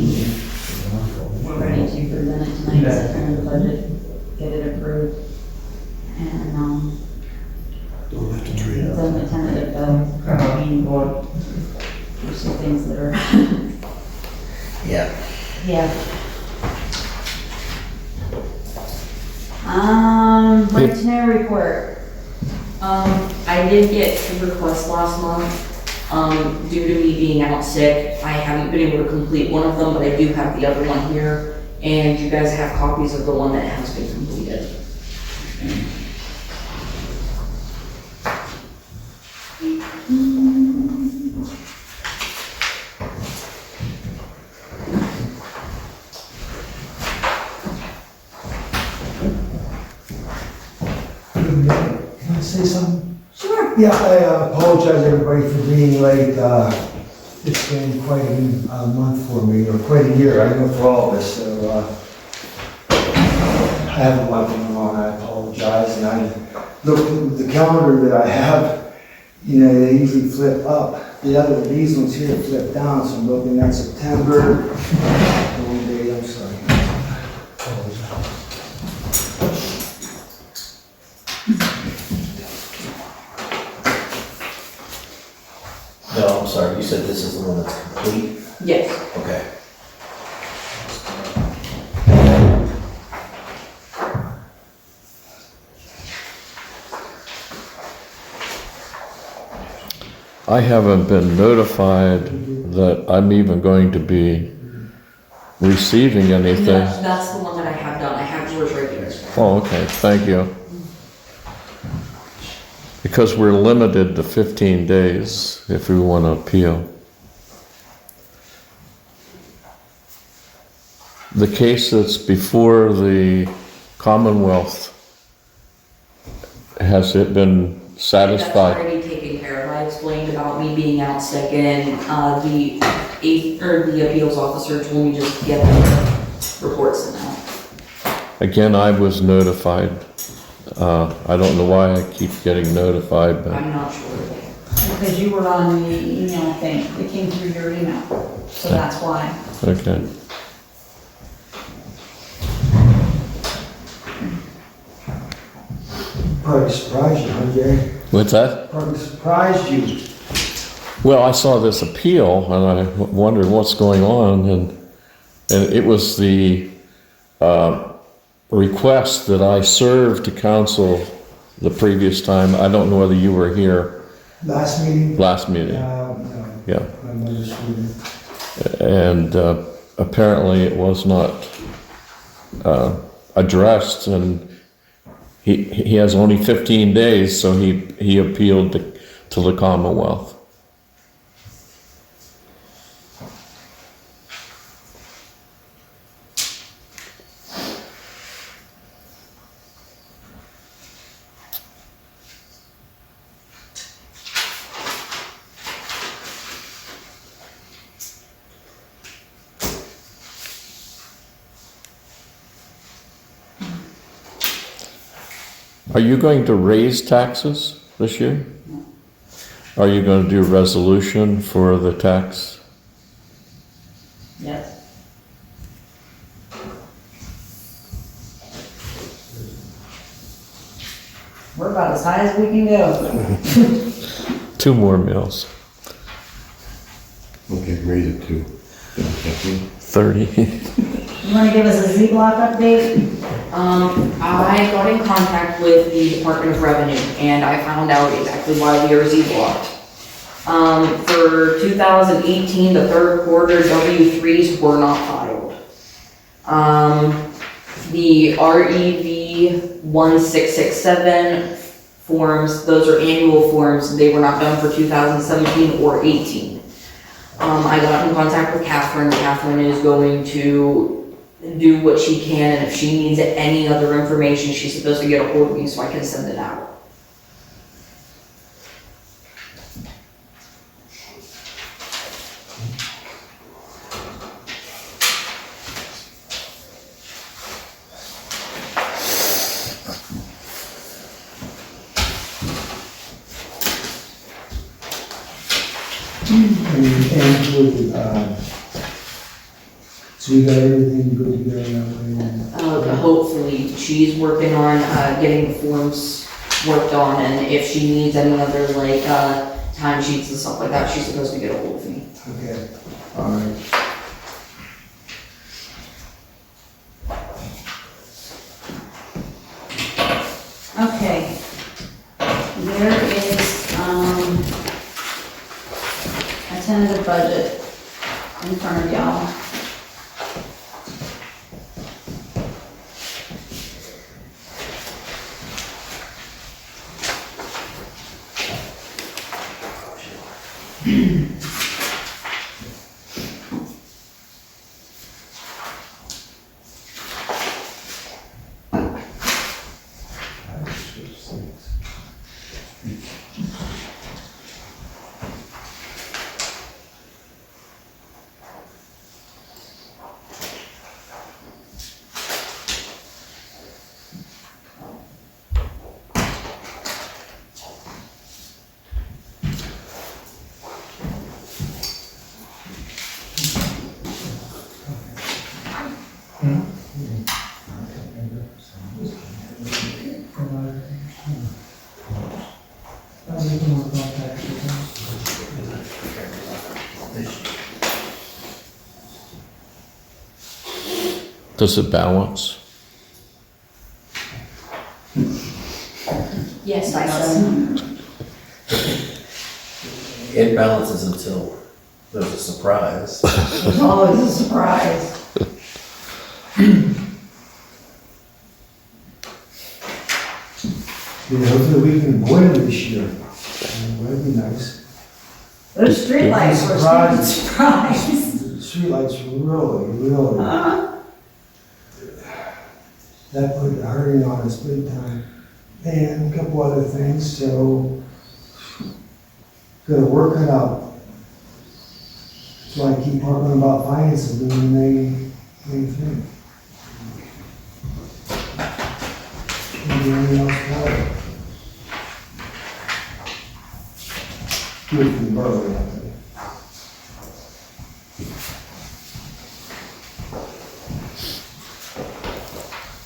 we're ready to present it tonight as a tentative budget, get it approved. And, Don't have to trade it's on the tentative meeting board. There's some things that are, Yeah. yeah. Right to know report. I did get 2 requests last month. Due to me being out sick, I haven't been able to complete one of them, but I do have the other one here. And you guys have copies of the one that has been completed. Can I say something? Sure. Yeah, I apologize everybody for being late. It's been quite a month for me, or quite a year, I know for all of us, so I have a lot going on, I apologize. And I looked at the calendar that I have, they usually flip up. These ones here flip down, so I'm looking at September. One day, I'm sorry. No, I'm sorry, you said this is the one that's complete? Yes. Okay. I haven't been notified that I'm even going to be receiving anything. That's the one that I have done. I have yours right here. Oh, okay, thank you. Because we're limited to 15 days if we want to appeal. The case that's before the Commonwealth, has it been That's satisfied? already taken care of. I explained about me being out sick and the appeals officer told me just to get the reports sent out. Again, I was notified. I don't know why I keep getting notified, but I'm not sure. Because you were on the email thing, it came through your email, so that's why. okay. Probably surprised you, huh, Jerry? What's that? Probably surprised you. Well, I saw this appeal and I wondered what's going on, and it was the request that I served to council the previous time. I don't know whether you were here Last meeting? last meeting. No, Yeah. my mother's meeting. And apparently it was not addressed, and he has only 15 days, so he appealed to the Commonwealth. Are you going to raise taxes this year? Are you going to do a resolution for the tax? Yes. We're about as high as we can go. 2 more mills. Okay, raise it to 30. You wanna give us a Z-block update? I got in contact with the Department of Revenue and I found out exactly why we are Z-blocked. For 2018, the third quarter, W3s were not filed. The REV 1667 forms, those are annual forms, they were not done for 2017 or 18. I got in contact with Catherine. Catherine is going to do what she can, and if she needs any other information, she's supposed to get a hold of me so I can send it out. And with, so you got everything good to go now? Hopefully, she's working on, getting the forms worked on, and if she needs any other, like, timesheets and stuff like that, she's supposed to get a hold of me. Okay, all right. Okay. There is, a tentative budget in front of y'all. Does it balance? Yes, I said. It balances until there's a surprise. There's always a surprise. Yeah, hopefully we can avoid it this year. That'd be nice. Those streetlights were a surprise. The streetlights really, that put a hurting on us big time. And a couple other things, so gotta work it out. That's why I keep talking about finances doing the main thing. Anything else about it? Good for the borough, I think.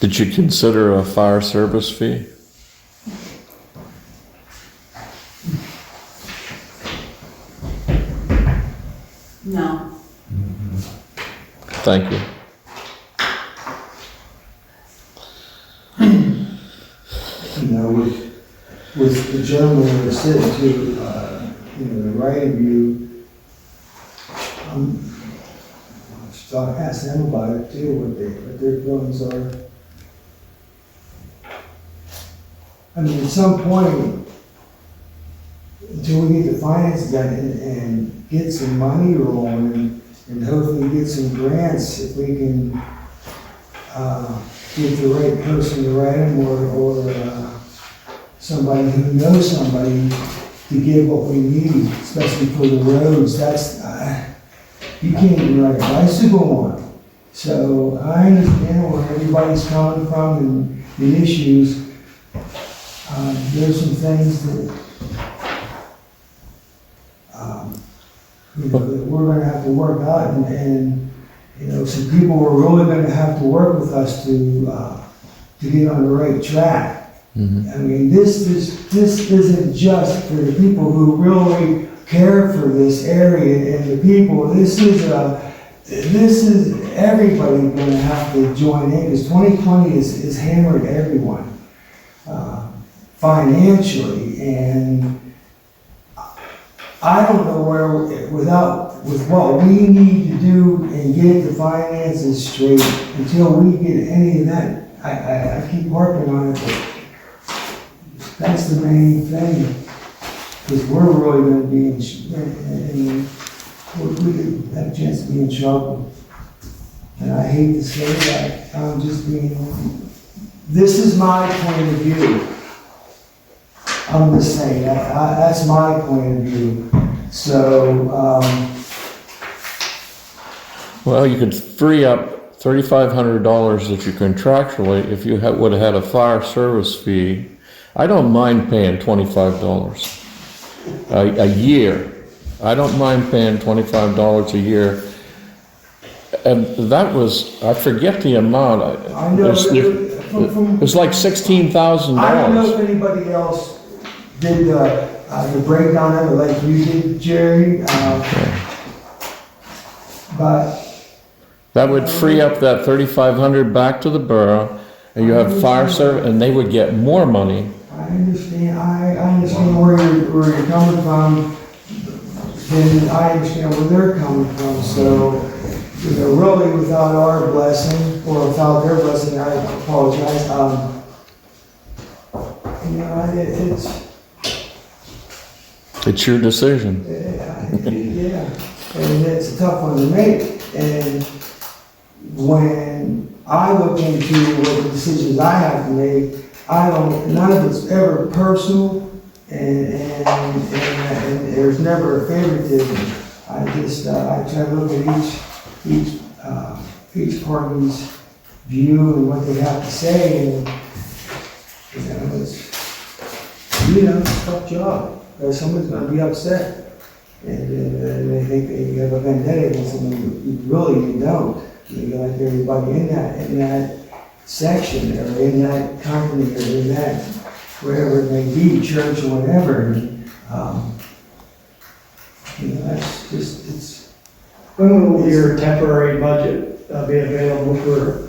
Did you consider a fire service fee? No. Thank you. You know, with the gentleman that was sitting to, the right of you, ask them about it too, what their feelings are. I mean, at some point, until we get the finances done and get some money rolling and hopefully get some grants, if we can, get the right person to write them or somebody who knows somebody to get what we need, especially for the roads. That's, you can't even ride a bicycle on. So I understand where everybody's coming from and the issues. There's some things that, that we're gonna have to work out and some people are really gonna have to work with us to get on the right track. I mean, this isn't just for the people who really care for this area and the people. This is everybody gonna have to join in, because 2020 is hammered everyone financially, and I don't know where, with what we need to do and get the finances straight until we get any of that. I keep harping on it, but that's the main thing, because we're really gonna be we could have a chance to be in trouble. And I hate to say that, I'm just being, this is my point of view. I'm just saying, that's my point of view. So, Well, you could free up $3,500 that you contractually, if you would have had a fire service fee. I don't mind paying $25 a year. I don't mind paying $25 a year. And that was, I forget the amount. I know, It was like $16,000. I don't know if anybody else did the breakdown of it like you did, Jerry, but. That would free up that $3,500 back to the borough, and you have fire service, and they would get more money. I understand, I understand where you're coming from, and I understand where they're coming from, so, you know, really without our blessing, or without their blessing, I apologize, you know, It's your decision. yeah, and it's a tough one to make, and when I look into what the decisions I have to make, none of it's ever personal, and there's never a favoritism. I try to look at each party's view and what they have to say, and, it's a tough job, because someone's gonna be upset, and they think that you have a vendetta against them, you really don't. You like everybody in that section, or in that company, or in that, wherever it may be, church or whatever. And, that's just, it's. When will your temporary budget be available for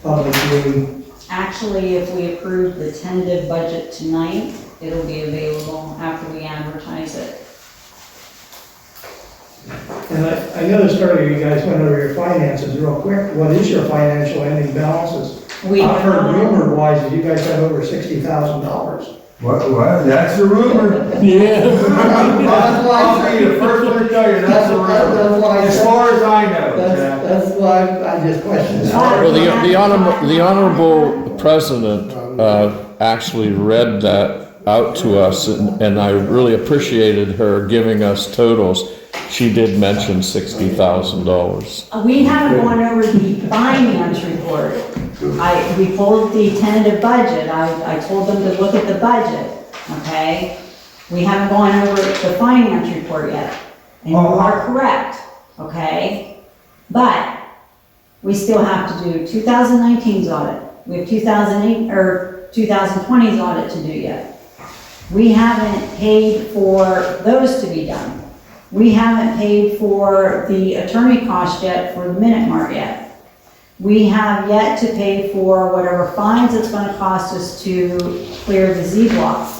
public viewing? Actually, if we approve the tentative budget tonight, it'll be available after we advertise it. And I noticed earlier you guys went over your finances real quick. What is your financial ending balances? I've heard rumor wise that you guys have over $60,000. Well, that's a rumor. Yeah. I'll be the first one to tell you, that's a rumor. As far as I know. That's why I just questioned that. Well, the honorable president actually read that out to us, and I really appreciated her giving us totals. She did mention $60,000. We haven't gone over the finance report. We pulled the tentative budget. I told them to look at the budget, okay? We haven't gone over the finance report yet. And you are correct, okay? But we still have to do 2019's audit. We have 2020's audit to do yet. We haven't paid for those to be done. We haven't paid for the attorney cost yet for the minute mark yet. We have yet to pay for whatever fines it's going to cost us to clear the Z blocks.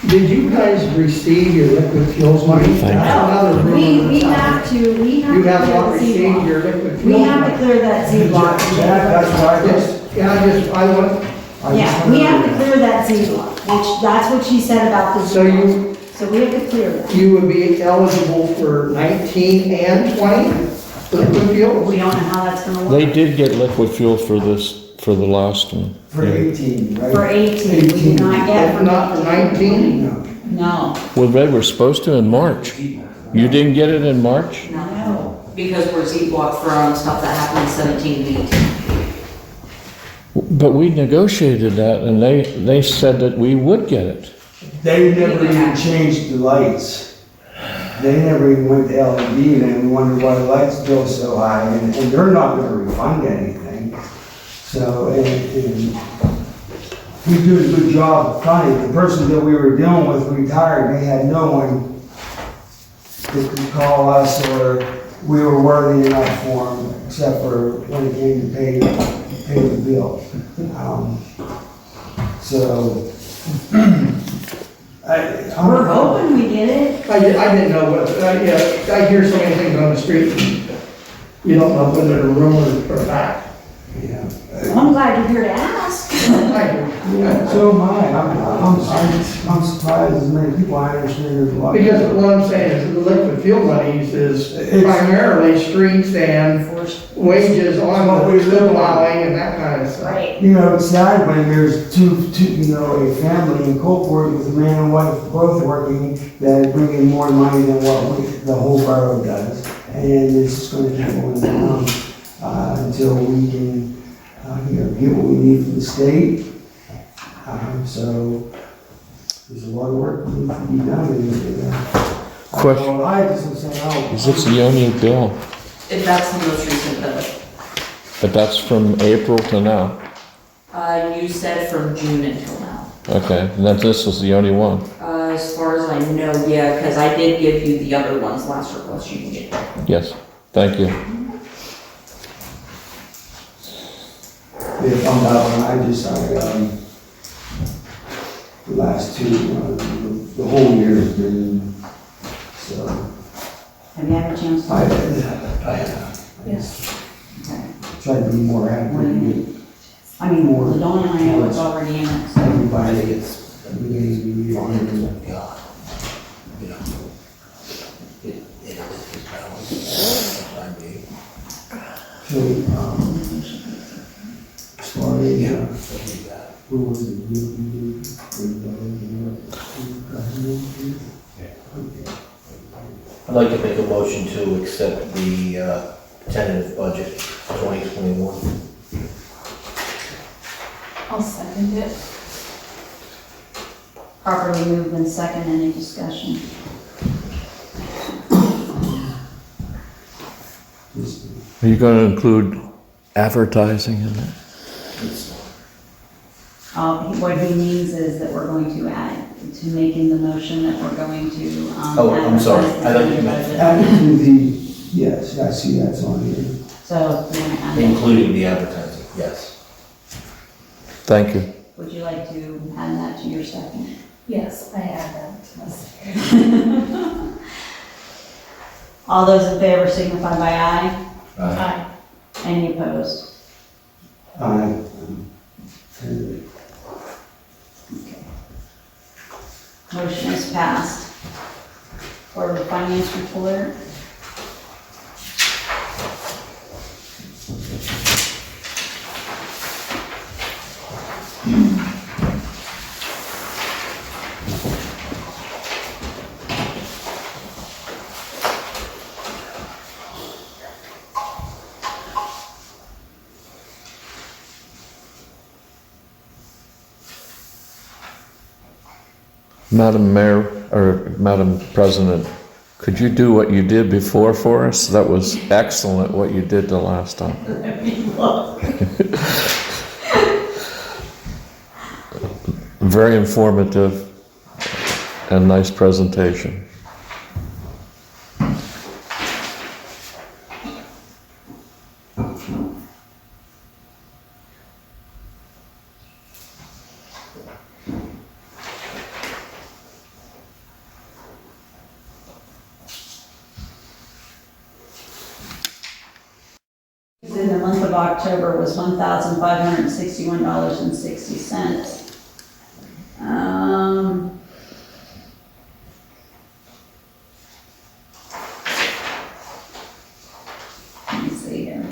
Did you guys receive your liquid fuels money? That's another rumor. We have to You have not clear the Z received block. your liquid fuels We money. have to clear that Z block. Yeah, we have to clear that Z block, which, that's what she said about the Z block. So we have to clear that. You would be eligible for 19 and 20 liquid fuels? We don't know how that's gonna They work. did get liquid fuel for the last one. For 18, right? For 18, we did not get for. Not for 19? No. Well, they were supposed to in March. You didn't get it in March? No, because we're Z-block from stuff that happened in 17 and 18. But we negotiated that, and they said that we would get it. They never even changed the lights. They never even went to LED, and we wondered why the lights go so high, and they're not gonna refund anything. So, and he's doing a good job of finding. The person that we were dealing with retired, they had no one that could call us or we were worthy enough for him, except for when it came to pay the bill. So, We're hoping we get it. I didn't know what, I hear so many things on the street, and you don't know whether they're rumors or fact. yeah. I'm glad you're here to ask. Yeah, so am I. I'm surprised as many people I understand there's a lot. Because what I'm saying is the liquid fuel monies is primarily streets and wages on the snow plowing and that kind of stuff. Right. You know, it's sad when there's a family in Coalport with a man and wife both working that bring in more money than what the whole borough does. And it's just gonna keep going down, until we can, get what we need from the state. So there's a lot of work that needs to be done in Question. I just was saying, Is this the only bill? If that's the most recent bill. But that's from April to now. You said from June until now. Okay, and then this is the only one. As far as I know, yeah, because I did give you the other ones last request you can get. Yes, thank you. If I'm that one, the last two, the whole year has been, so. Have you had a chance to? I have. Yes. Okay. Tried to be more accurate. I mean, the Dawn and I know it's already in it, so. Everybody gets, everybody's be on it. God, you know, it is balance. I mean, So, as far as, yeah, something like that. who was it? I'd like to make a motion to accept the tentative budget 2021. I'll second it. Properly moved and second, any discussion? Are you going to include advertising in that? What he means is that we're going to add, to making the motion that we're going to, Oh, I'm sorry. I thought you meant- Added to the, yes, I see that's on here. So, we're gonna add it. Including the advertising, yes. Thank you. Would you like to add that to your second? Yes, I add that to my second. All those in favor signify by aye. Aye. Any opposed? Aye. Motion is passed. For the finance report. Madam Mayor, or Madam President, could you do what you did before for us? That was excellent, what you did the last time. Very informative and nice presentation. In the month of October was $1,561.60. Let me see here.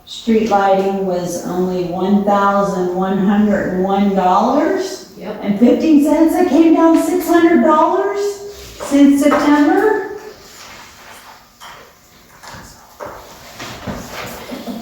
Street lighting was only $1,101. Yep. And 15 cents. That came down $600 since September.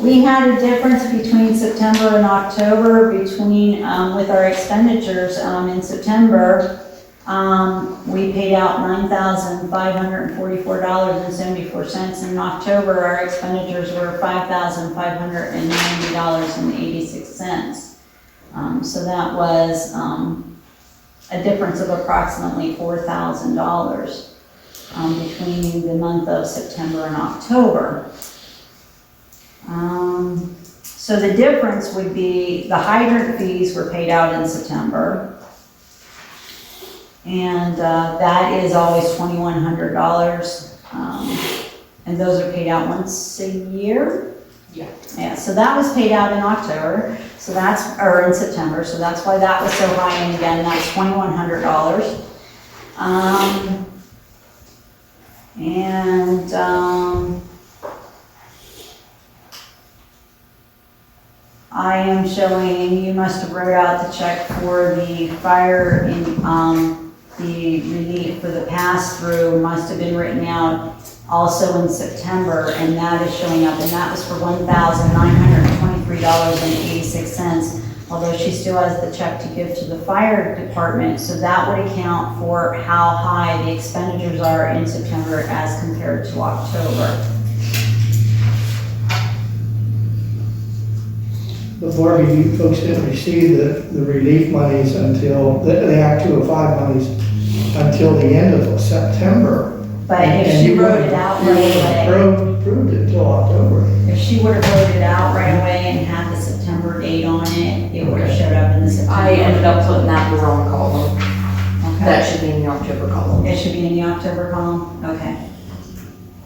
We had a difference between September and October with our expenditures. In September, We paid out $9,544.74. In October, our expenditures were $5,590.86. So that was, a difference of approximately $4,000, between the month of September and October. So the difference would be the hydrant fees were paid out in September. And that is always $2,100. And those are paid out once a year? Yeah. Yeah, so that was paid out in October, so that's, or in September, so that's why that was so high, and again, that's $2,100. I am showing, you must have wrote out the check for the fire in, the relief for the pass-through must have been written out also in September, and that is showing up, and that was for $1,923.86, although she still has the check to give to the fire department, so that would account for how high the expenditures are in September as compared to October. But Barbie, you folks didn't receive the relief monies until, the Act 205 monies, until the end of September. But if And she you wrote it out right away, approved it until October. if she would have wrote it out right away and had the September date on it, it would have showed up in the September. I ended up putting that in the wrong column. That Okay. should be in the October column. It should be in the October column, okay.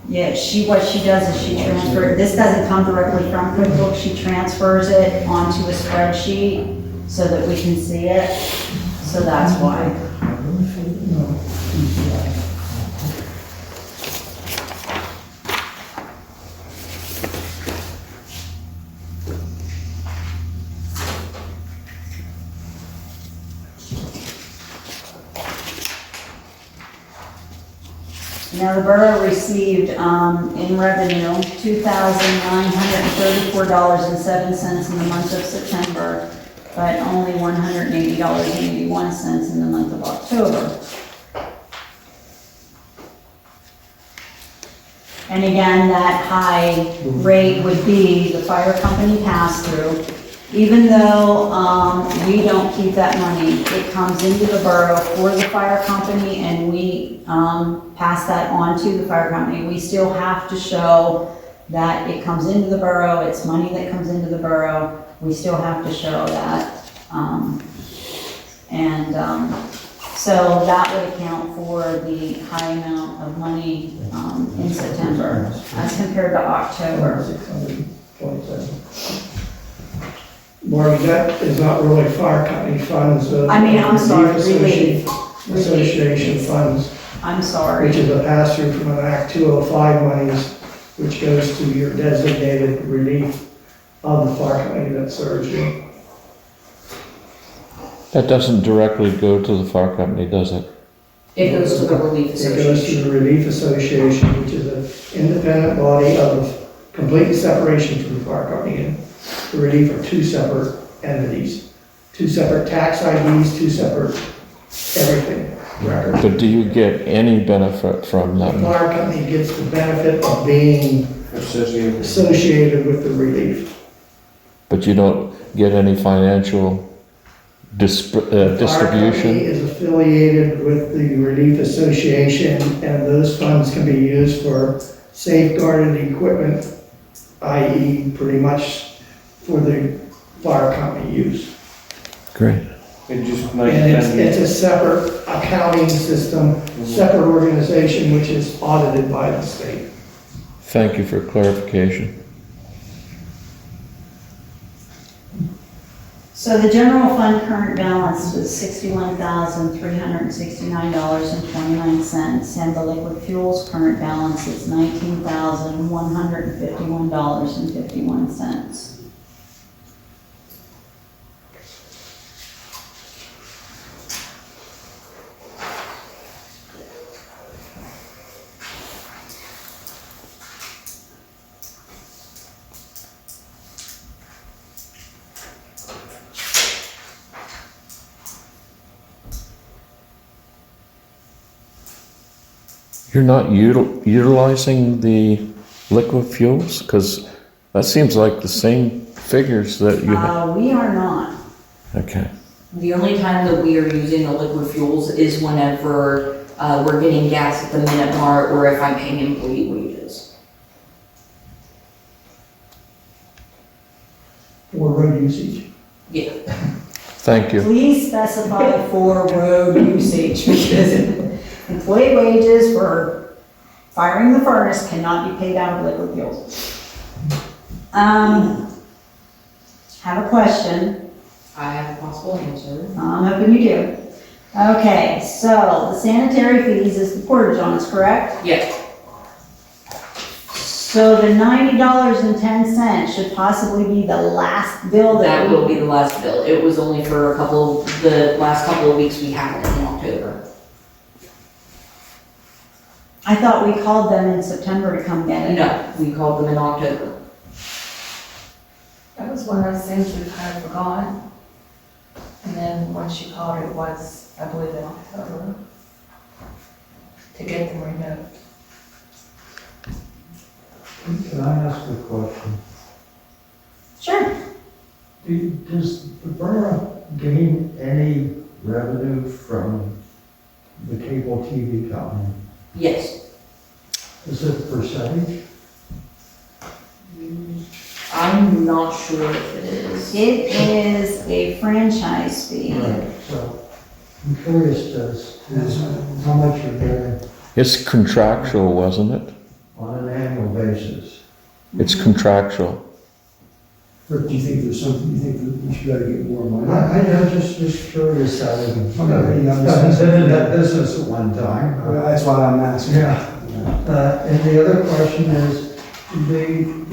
Yeah, what she does is she transfers, this doesn't come directly from QuickBooks, she transfers it onto a spreadsheet so that we can see it, so that's why. Now, the borough received, in revenue, $2,934.07 in the month of September, but only $180.81 in the month of October. And again, that high rate would be the fire company pass-through. Even though, we don't keep that money, it comes into the borough for the fire company, and we, pass that on to the fire company. We still have to show that it comes into the borough, it's money that comes into the borough, we still have to show that. So that would account for the high amount of money, in September as compared to October. 627. Barbie, that is not really fire company funds. I mean, I'm sorry, relief. Association funds, I'm sorry. which is a pass-through from an Act 205 monies, which goes to your designated relief of the fire company that serves you. That doesn't directly go to the fire company, does it? It goes to the relief It goes to association. the Relief Association, which is an independent body of complete separation from the fire company. And the relief are two separate entities, two separate tax IDs, two separate everything records. But do you get any benefit from The them? fire company gets the benefit of being associated with the relief. But you don't get any financial The fire company distribution? is affiliated with the Relief Association, and those funds can be used for safeguarded equipment, i.e. pretty much for the fire company use. Great. And it's a separate accounting system, separate organization, which is audited by the state. Thank you for clarification. So the general fund current balance was $61,369.29, and the liquid fuels current balance is $19,151.51. You're not utilizing the liquid fuels? Because that seems like the same figures that you have. We are not. Okay. The only time that we are using the liquid fuels is whenever we're getting gas at the minute mart or if I'm paying employee wages. For road usage. Yeah. Thank you. Please specify for road usage, because employee wages for firing the furnace cannot be paid out of liquid fuels. Have a question. I have a possible answer. I'm hoping you do. Okay, so the sanitary fees is the portage on us, correct? Yes. So the $90.10 should possibly be the last bill That will be the last bill. It was only for the last couple of weeks we had it in October. I thought we called them in September to come get it. No, we called them in October. That was one of those things we kind of forgot. And then once you called, it was, I believe, in October to get them removed. Can I ask a question? Sure. Does the borough gain any revenue from the cable TV company? Yes. Is it percentage? I'm not sure if it is. It is a franchise fee. So I'm curious as to how much you're getting It's contractual, wasn't it? on an annual basis. It's contractual. Rick, do you think there's something, you think that we should try to get more money? I'm just curious how they can. Okay, I'm I've been in that business at one time. That's why I'm asking. Yeah. And the other question is, do you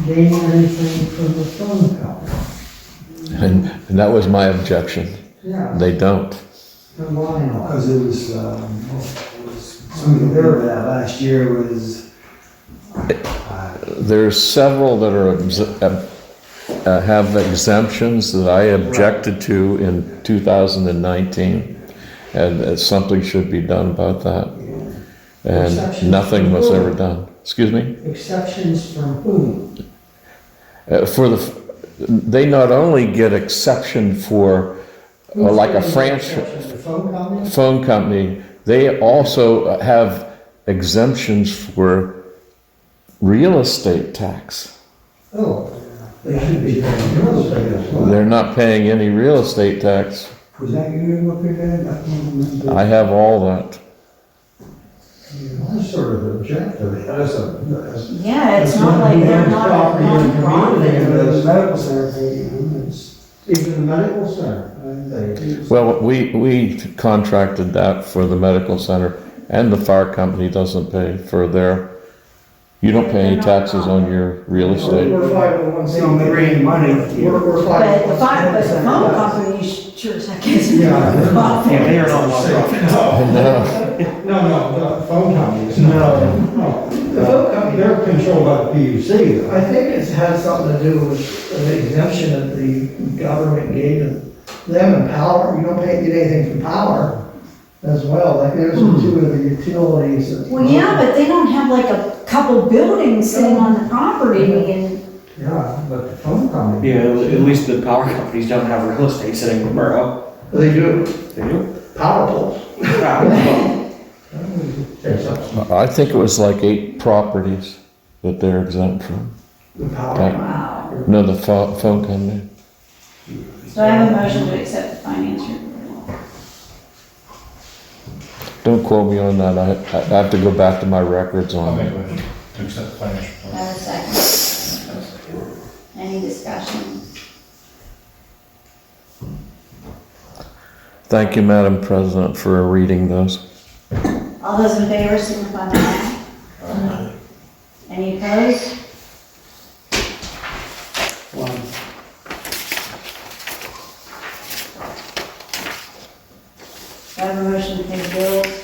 gain anything from the phone company? And that was my objection. Yeah. They don't. The line on. Because it was, something there that last year was, There's several that are have exemptions that I objected to in 2019, and something should be done about that. And Exceptions nothing from was who? ever done. Excuse me? Exceptions from whom? They not only get exception for, like a Who's franchise. getting exception? The phone company? Phone company, they also have exemptions for real estate tax. Oh, they should be paying real estate as well. They're not paying any real estate tax. was that you up there? I can't remember. I have all that. I sort of object to that as Yeah, it's not like they're not a community, nonprofit. and The medical center paid, it's, even the medical center. Well, we contracted that for the medical center, and the fire company doesn't pay for their, you don't pay any taxes on your real estate. We're 501c3. They don't make any money. We're But the 501c3. phone company sure as heck is. Yeah, they're not. Yeah, they are not nonprofit. No, the phone companies. No. The phone company, They're controlled by the PUC, though. I think it has something to do with an exemption that the government gave them and power. You don't get anything from power as well. Like there's two of the utilities. Well, yeah, but they don't have like a couple buildings sitting on the property and, Yeah, but the phone company. Yeah, at least the power companies don't have real estate sitting in the borough. They do. They do. Power poles. I think it was like 8 properties that they're exempt from. The power. wow. No, the phone company. So I have a motion to accept the finance report. Don't quote me on that. I have to go back to my records I'll on make a it. motion to accept the financial I report. have a second. Any discussion? Thank you, Madam President, for reading those. All those in favor signify by aye. Any opposed? Do I have a motion to pay the bills?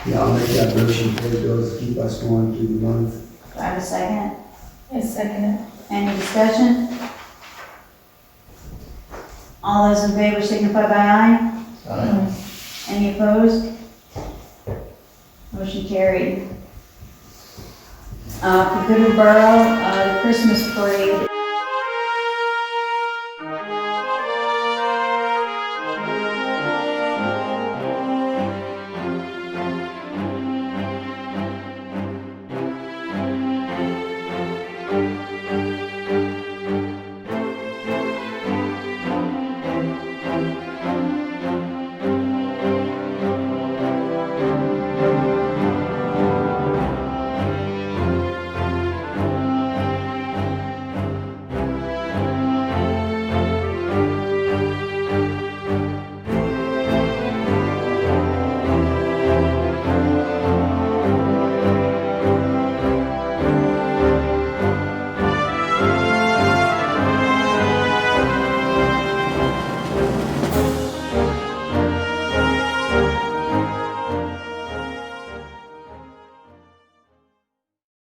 Yeah, I'll make that motion for the bills to keep us going through the month. Do I have a second? I second it. Any discussion? All those in favor signify by aye. Any opposed? Motion carried. For Goodwood Borough, the Christmas parade